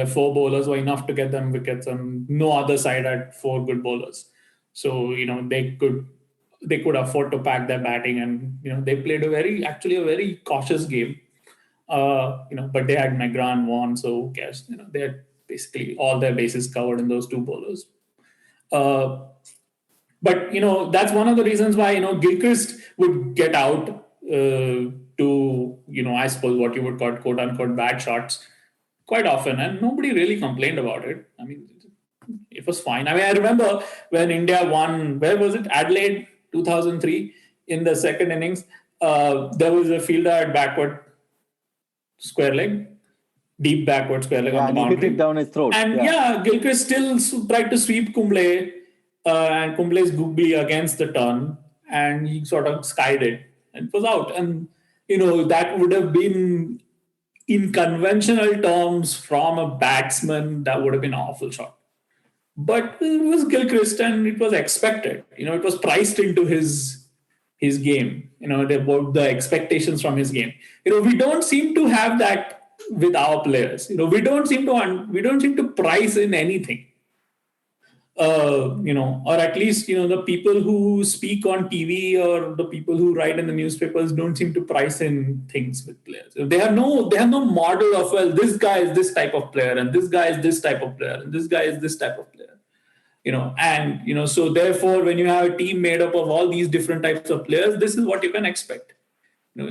4 bowlers were enough to get them wickets, and no other side had 4 good bowlers. So they could afford to pack their batting, and they played a very cautious game. But they had McGrath and Vaughan, so who cares? They had basically all their bases covered in those 2 bowlers. But that's one of the reasons why Gilchrist would get out to I suppose what you would call quote unquote bad shots quite often, and nobody really complained about it. I mean, it was fine. I mean, I remember when India won, where was it? Adelaide 2003 in the second innings. There was a fielder at backward square leg, deep backward square leg on the boundary. And he hit it down his throat. And Gilchrist still tried to sweep Kumble, and Kumble's googly against the turn, and he sort of skied it and it was out. And that would have been, in conventional terms, from a batsman, that would have been an awful shot. But it was Gilchrist and it was expected. It was priced into his game. The expectations from his game. We don't seem to have that with our players. We don't seem to price in anything. Or at least, the people who speak on TV or the people who write in the newspapers don't seem to price in things with players. They have no model of, well, this guy is this type of player and this guy is this type of player and this guy is this type of player. So therefore, when you have a team made up of all these different types of players, this is what you can expect. You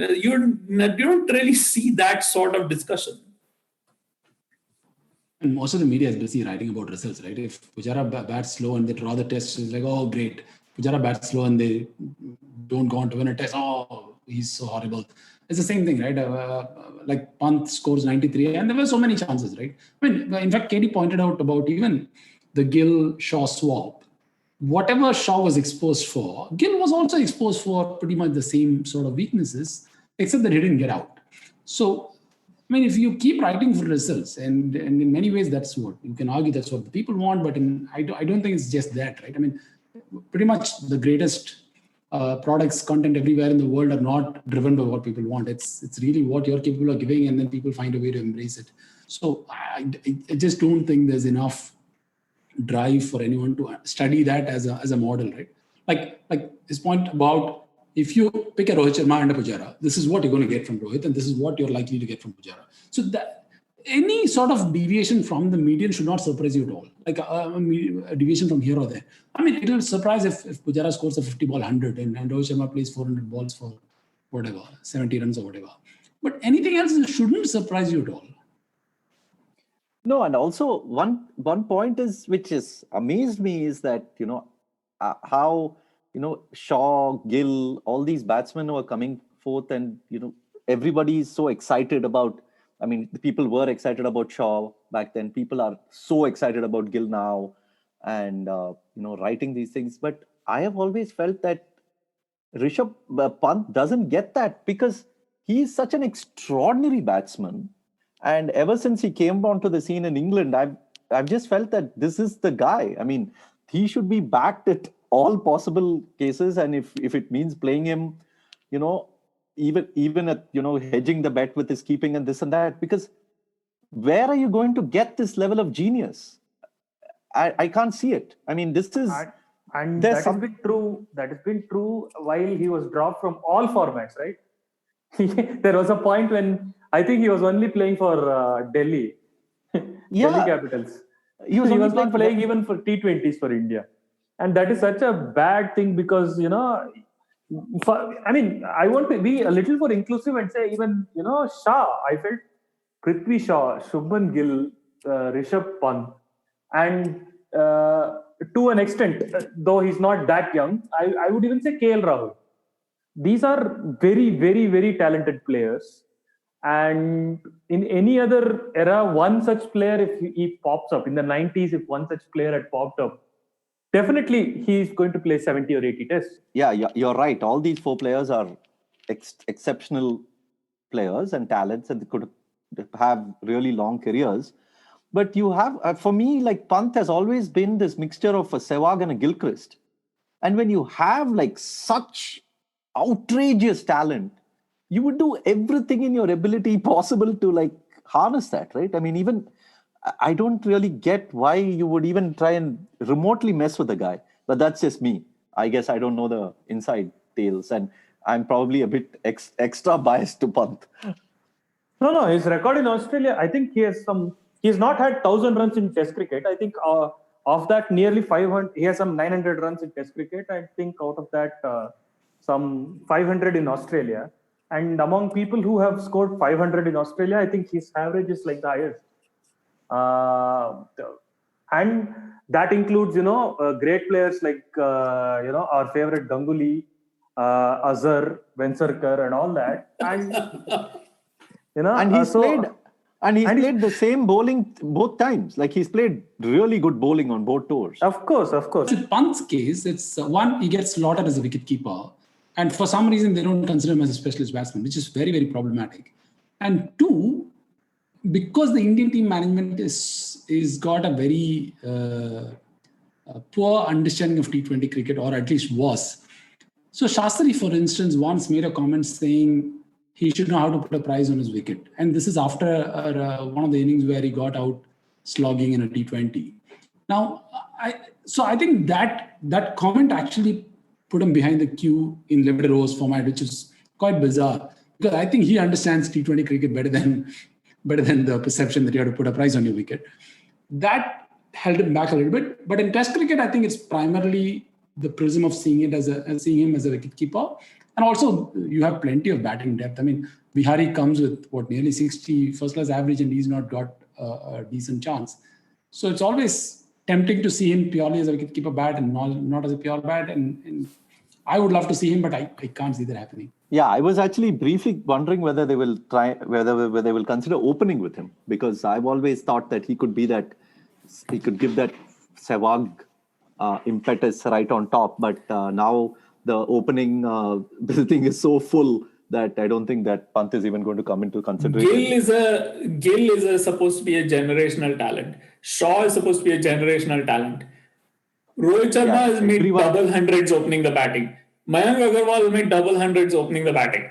don't really see that sort of discussion. And most of the media is busy writing about results, right? If Pujara bats slow and they draw the test, it's like, oh, great. Pujara bats slow and they don't go on to win a test. Oh, he's so horrible. It's the same thing, right? Like Pant scores 93 and there were so many chances, right? I mean, in fact, Katie pointed out about even the Gill-Shaw swap. Whatever Shaw was exposed for, Gill was also exposed for pretty much the same sort of weaknesses, except that he didn't get out. So, I mean, if you keep writing for results, and in many ways, that's what you can argue that's what the people want, but I don't think it's just that, right? I mean, pretty much the greatest products, content everywhere in the world are not driven by what people want. It's really what you're capable of giving, and then people find a way to embrace it. So I just don't think there's enough drive for anyone to study that as a model, right? Like his point about, if you pick a Rohit Sharma and a Pujara, this is what you're going to get from Rohit, and this is what you're likely to get from Pujara. So that any sort of deviation from the median should not surprise you at all. Like a deviation from here or there. I mean, it will surprise if Pujara scores a 50-ball 100 and Rohit Sharma plays 400 balls for whatever, 70 runs or whatever. But anything else shouldn't surprise you at all. No, and also one point which is amazed me is that how Shaw, Gill, all these batsmen who are coming forth, and everybody is so excited about. I mean, the people were excited about Shaw back then. People are so excited about Gill now, and writing these things. But I have always felt that Rishabh Pant doesn't get that because he is such an extraordinary batsman. And ever since he came onto the scene in England, I've just felt that this is the guy. I mean, he should be backed at all possible cases, and if it means playing him, even at hedging the bet with his keeping and this and that, because where are you going to get this level of genius? I can't see it. I mean, this is and that has been true. That has been true while he was dropped from all formats, right? There was a point when I think he was only playing for Delhi Capitals. He was not playing even for T20s for India. And that is such a bad thing because, I want to be a little more inclusive and say even, Shah, I felt Prithvi Shaw, Shubman Gill, Rishabh Pant, and to an extent, though he's not that young, I would even say KL Rahul. These are very, very, very talented players. And in any other era, one such player, if he pops up in the 90s, if one such player had popped up, definitely he's going to play 70 or 80 tests. Yeah, you're right. All these four players are exceptional players and talents, and they could have really long careers. But you have, for me, like Pant has always been this mixture of a Sehwag and a Gilchrist. And when you have like such outrageous talent, you would do everything in your ability possible to like harness that, right? I mean, even I don't really get why you would even try and remotely mess with the guy. But that's just me. I guess I don't know the inside tales, and I'm probably a bit extra biased to Pant. No, his record in Australia, I think he's not had 1,000 runs in Test cricket. I think of that, nearly 500, he has some 900 runs in Test cricket. I think out of that, some 500 in Australia. And among people who have scored 500 in Australia, I think his average is like the highest. And that includes, great players like, our favorite Ganguly, Azhar, Vengsarkar, and all that. And, and he's played the same bowling both times. Like he's played really good bowling on both tours. Of course. In Pant's case, it's one, he gets slaughtered as a wicketkeeper. And for some reason, they don't consider him as a specialist batsman, which is very, very problematic. And two, because the Indian team management is got a very poor understanding of T20 cricket, or at least was. So Shastri, for instance, once made a comment saying he should know how to put a price on his wicket. And this is after one of the innings where he got out slogging in a T20. Now, I think that comment actually put him behind the queue in limited overs format, which is quite bizarre. Because I think he understands T20 cricket better than the perception that you have to put a price on your wicket. That held him back a little bit. But in Test cricket, I think it's primarily the prism of seeing him as a wicketkeeper. And also, you have plenty of batting depth. I mean, Vihari comes with, nearly 60 first-class average, and he's not got a decent chance. So it's always tempting to see him purely as a wicketkeeper bat and not as a pure bat. And I would love to see him, but I can't see that happening. Yeah, I was actually briefly wondering whether they will whether they will consider opening with him, because I've always thought that he could give that Sehwag impetus right on top. But now the opening building is so full that I don't think that Pant is even going to come into consideration. Gill is supposed to be a generational talent. Shaw is supposed to be a generational talent. Rohit Sharma has made double hundreds opening the batting. Mayank Agarwal made double hundreds opening the batting.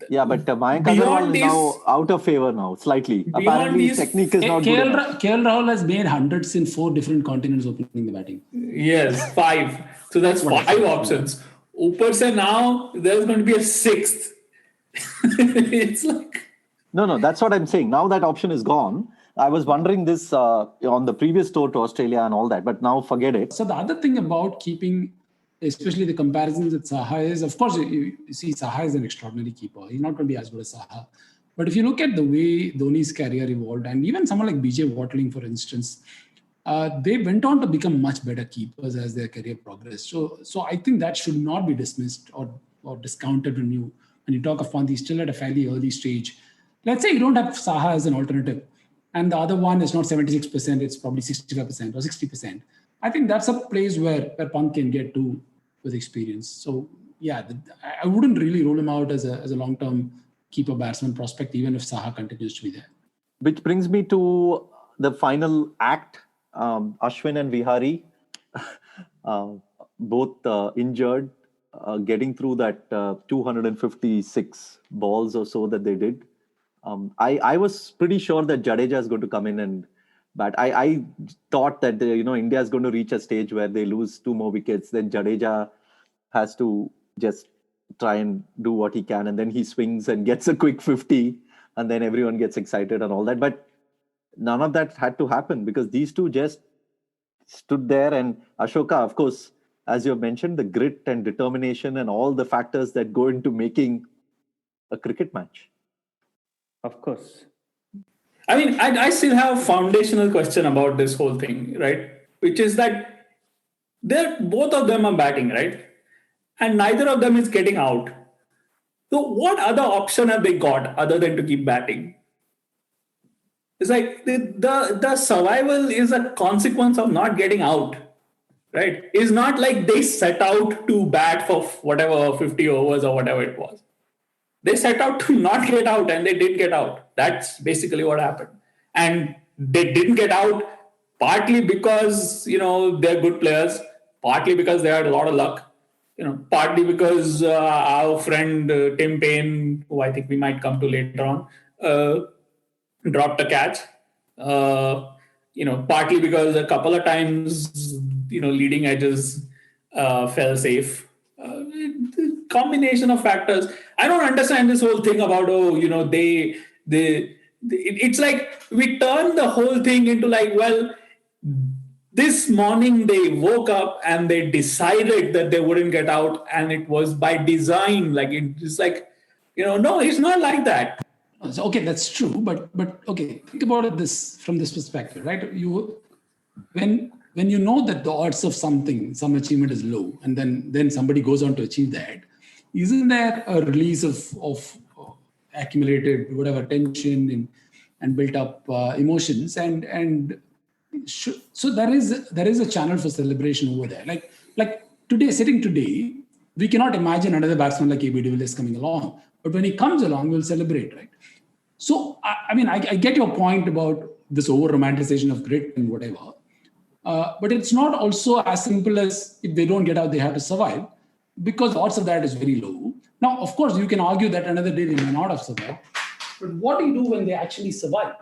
Yeah, but Mayank Agarwal is now out of favor now, slightly. Apparently, technique is not good enough. KL Rahul has made hundreds in 4 different continents opening the batting. Yes, 5. So that's 5 options. Upar se now, there's going to be a 6th. It's like... No, that's what I'm saying. Now that option is gone. I was wondering this on the previous tour to Australia and all that, but now forget it. So the other thing about keeping, especially the comparisons with Saha, is, of course, you see Saha is an extraordinary keeper. He's not going to be as good as Saha. But if you look at the way Dhoni's career evolved, and even someone like BJ Watling, for instance, they went on to become much better keepers as their career progressed. So I think that should not be dismissed or discounted when you talk of Pant. He's still at a fairly early stage. Let's say you don't have Saha as an alternative, and the other one is not 76%, it's probably 65% or 60%. I think that's a place where Pant can get to with experience. So yeah, I wouldn't really rule him out as a long-term keeper batsman prospect, even if Saha continues to be there. Which brings me to the final act. Ashwin and Vihari, both injured, getting through that 256 balls or so that they did. I was pretty sure that Jadeja is going to come in and bat. I thought that India is going to reach a stage where they lose 2 more wickets. Then Jadeja has to just try and do what he can, and then he swings and gets a quick 50, and then everyone gets excited and all that. But none of that had to happen because these two just stood there. And Ashoka, of course, as you have mentioned, the grit and determination and all the factors that go into making a cricket match. Of course. I mean, I still have a foundational question about this whole thing, right? Which is that both of them are batting, right? And neither of them is getting out. So what other option have they got other than to keep batting? It's like the survival is a consequence of not getting out, right? It's not like they set out to bat for whatever 50 overs or whatever it was. They set out to not get out, and they did get out. That's basically what happened. And they didn't get out partly because, they're good players, partly because they had a lot of luck, partly because our friend Tim Payne, who I think we might come to later on, dropped a catch. Partly because a couple of times, leading edges fell safe. Combination of factors. I don't understand this whole thing about it's like we turn the whole thing into like, well, this morning they woke up and they decided that they wouldn't get out, and it was by design. Like it's like, no, it's not like that. So, okay, that's true, but okay, think about it from this perspective, right? When you know that the odds of some achievement is low, and then somebody goes on to achieve that, isn't there a release of accumulated whatever tension and built up emotions, and so there is a channel for celebration over there. Like sitting today, we cannot imagine another batsman like AB de Villiers coming along, but when he comes along, we'll celebrate, right? So I get your point about this over romanticization of grit and whatever. But it's not also as simple as if they don't get out, they have to survive, because the odds of that is very low. Now, of course, you can argue that another day they may not have survived. But what do you do when they actually survive?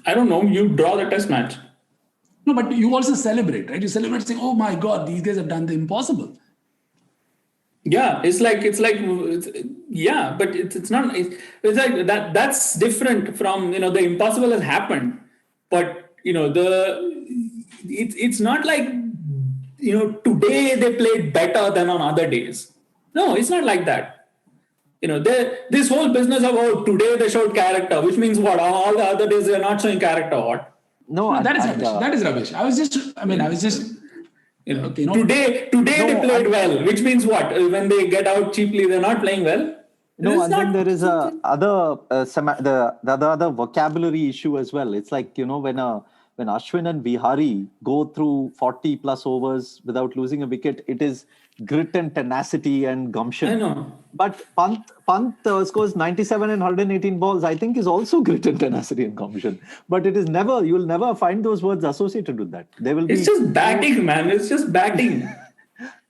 I don't know. You draw the test match. No, but you also celebrate, right? You celebrate saying, oh my God, these guys have done the impossible. Yeah, it's like, yeah, but it's not, it's like that. That's different from, the impossible has happened. But, it's not like, today they played better than on other days. No, it's not like that. This whole business of, today they showed character, which means what? All the other days they're not showing character, what? No, that is rubbish. That is rubbish. I was just Today they played well, which means what? When they get out cheaply, they're not playing well. No, and then there is the other vocabulary issue as well. It's like, when Ashwin and Vihari go through 40 plus overs without losing a wicket, it is grit and tenacity and gumption. I know. But Pant scores 97 and 118 balls, I think, is also grit and tenacity and gumption. But it is never, you'll never find those words associated with that. It's just batting, man. It's just batting.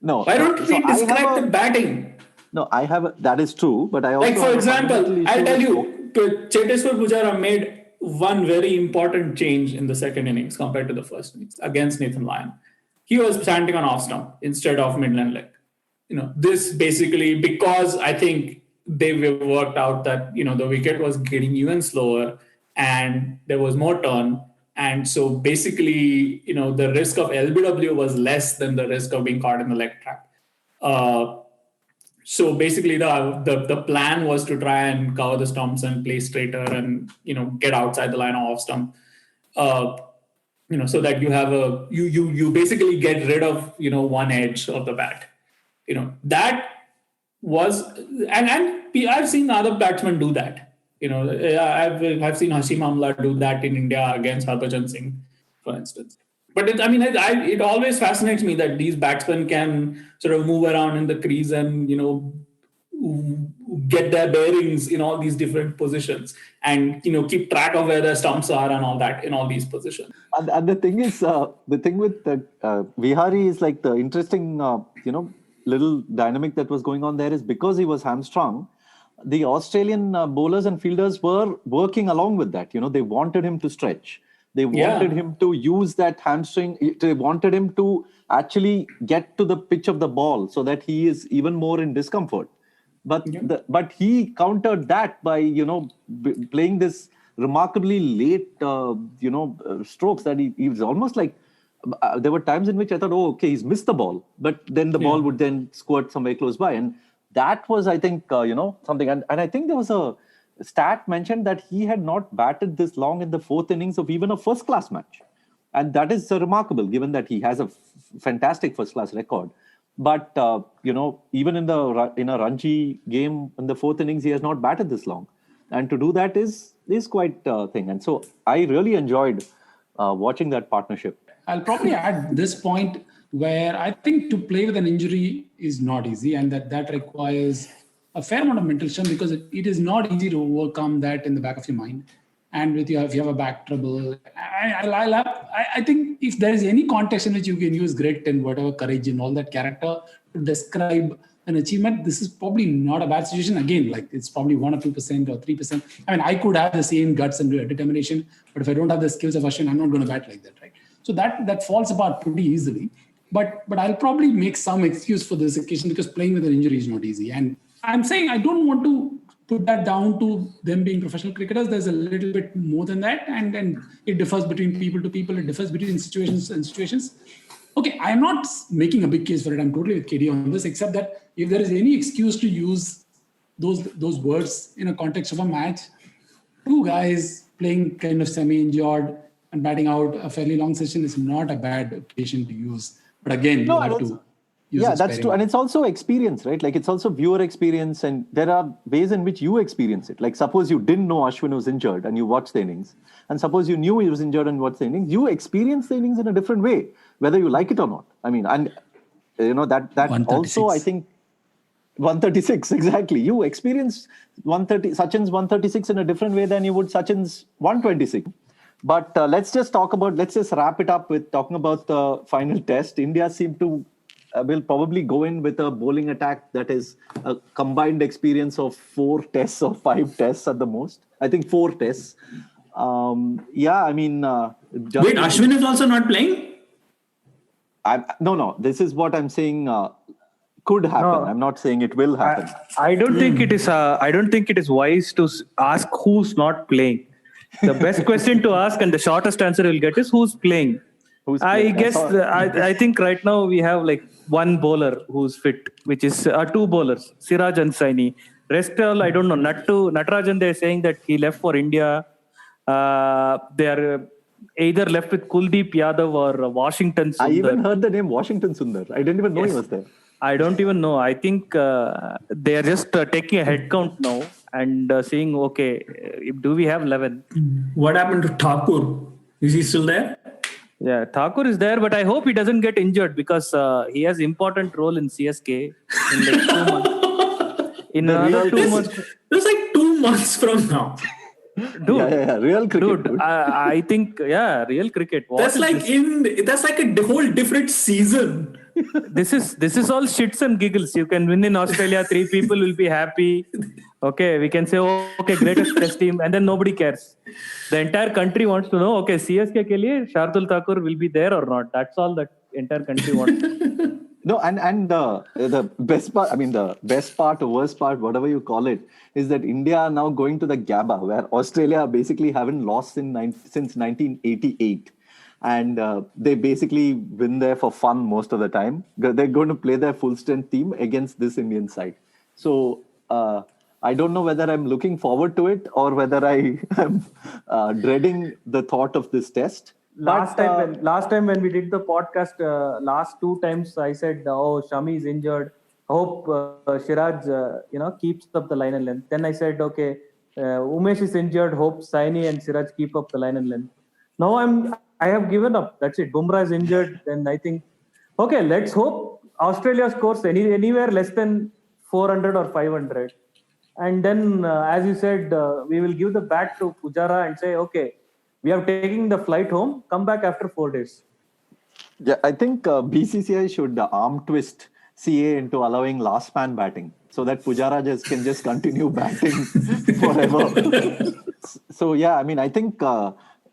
No. Why don't we describe the batting? No, that is true, but I also... Like, for example, I'll tell you, Cheteshwar Pujara made one very important change in the second innings compared to the first innings against Nathan Lyon. He was standing on off stump instead of midland leg. This basically, because I think they worked out that, the wicket was getting even slower and there was more turn. And so basically, the risk of LBW was less than the risk of being caught in the leg trap. So basically, the plan was to try and cover the stumps and play straighter and get outside the line of off stump, so that you have you basically get rid of one edge of the bat. That was and I've seen other batsmen do that. I've seen Hashim Amla do that in India against Harbhajan Singh, for instance. But it always fascinates me that these batsmen can sort of move around in the crease and, get their bearings in all these different positions and, keep track of where their stumps are and all that in all these positions. And the thing is, the thing with Vihari is like the interesting, little dynamic that was going on there is because he was hamstrung, the Australian bowlers and fielders were working along with that. They wanted him to stretch. They wanted him to use that hamstring. They wanted him to actually get to the pitch of the ball so that he is even more in discomfort. But but he countered that by playing this remarkably late strokes that he was almost like there were times in which I thought, oh, okay, he's missed the ball, but then the ball would then squirt somewhere close by, and that was, I think, something. And I think there was a stat mentioned that he had not batted this long in the fourth innings of even a first-class match. And that is remarkable, given that he has a fantastic first-class record. But, even in a Ranji game, in the fourth innings, he has not batted this long. And to do that is quite a thing. And so I really enjoyed watching that partnership. I'll probably add this point where I think to play with an injury is not easy, and that requires a fair amount of mental strength, because it is not easy to overcome that in the back of your mind. And if you have a back trouble, I think if there is any context in which you can use grit and whatever courage and all that character to describe an achievement, this is probably not a bad situation. Again, like it's probably 1 or 2% or 3%. I mean, I could have the same guts and determination, but if I don't have the skills of Ashwin, I'm not going to bat like that, right? So that falls apart pretty easily. But I'll probably make some excuse for this occasion, because playing with an injury is not easy. And I'm saying I don't want to put that down to them being professional cricketers. There's a little bit more than that, and it differs between people to people. It differs between situations and situations. Okay, I'm not making a big case for it. I'm totally with KD on this, except that if there is any excuse to use those words in a context of a match, two guys playing kind of semi-injured and batting out a fairly long session is not a bad occasion to use. But again, you have to use it that's true. And it's also experience, right? Like it's also viewer experience, and there are ways in which you experience it. Like suppose you didn't know Ashwin was injured and you watched the innings, and suppose you knew he was injured and watched the innings, you experience the innings in a different way, whether you like it or not. I mean, and that also, I think, 136, exactly. You experience Sachin's 136 in a different way than you would Sachin's 126. But let's just wrap it up with talking about the final test. India will probably go in with a bowling attack that is a combined experience of 4 tests or 5 tests at the most. I think 4 tests. Wait, Ashwin is also not playing? No. This is what I'm saying. Could happen. No, I'm not saying it will happen. I don't think it is. I don't think it is wise to ask who's not playing. The best question to ask and the shortest answer you'll get is who's playing. I think right now we have like one bowler who's fit, which is 2 bowlers, Siraj and Saini. Rest all, I don't know. Natarajan, they're saying that he left for India. They are either left with Kuldeep Yadav or Washington Sundar. I even heard the name Washington Sundar. I didn't even know he was there. I don't even know. I think they are just taking a head count now and saying, okay, do we have 11? What happened to Thakur? Is he still there? Yeah, Thakur is there, but I hope he doesn't get injured, because he has important role in CSK in like 2 months. In another 2 months. That's like 2 months from now. Dude, real cricket. Dude, I think, real cricket. That's like a whole different season. This is all shits and giggles. You can win in Australia. 3 people will be happy. Okay, we can say, greatest test team, and then nobody cares. The entire country wants to know, CSK ke liye Shardul Thakur will be there or not. That's all the entire country wants. No, and the best part or worst part, whatever you call it, is that India are now going to the Gabba, where Australia basically haven't lost since 1988. And they basically win there for fun most of the time. They're going to play their full strength team against this Indian side. So I don't know whether I'm looking forward to it or whether I am dreading the thought of this test. Last time when we did the podcast, last 2 times I said, Shami is injured. Hope Siraj, keeps up the line and length. Then I said, Umesh is injured. Hope Saini and Siraj keep up the line and length. Now I have given up. That's it. Bumrah is injured. Then I think, let's hope Australia scores anywhere less than 400 or 500. And then, as you said, we will give the bat to Pujara and say, we are taking the flight home. Come back after 4 days. Yeah, I think BCCI should arm twist CA into allowing last man batting, so that Pujara can just continue batting forever. So I think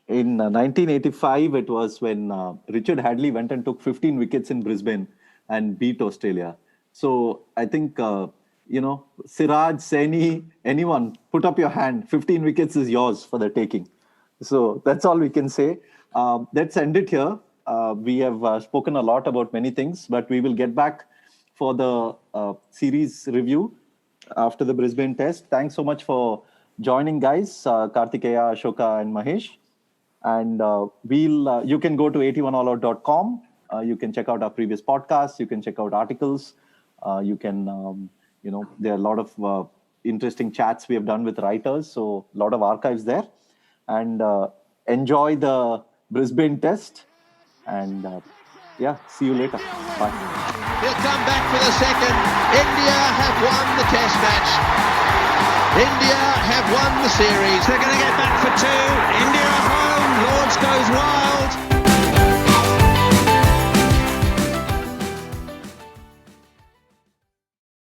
in 1985 it was when Richard Hadley went and took 15 wickets in Brisbane and beat Australia. So I think Siraj, Saini, anyone, put up your hand. 15 wickets is yours for the taking. So that's all we can say. Let's end it here. We have spoken a lot about many things, but we will get back for the series review after the Brisbane test. Thanks so much for joining, guys, Kartikeya, Ashoka and Mahesh. And you can go to 81allout.com You can check out our previous podcasts. You can check out articles. You can, there are a lot of interesting chats we have done with writers. So a lot of archives there. And enjoy the Brisbane test. And see you later. Bye. He'll come back for the second. India have won the test match. India have won the series. They're going to get back for two. India home. Lords goes wide.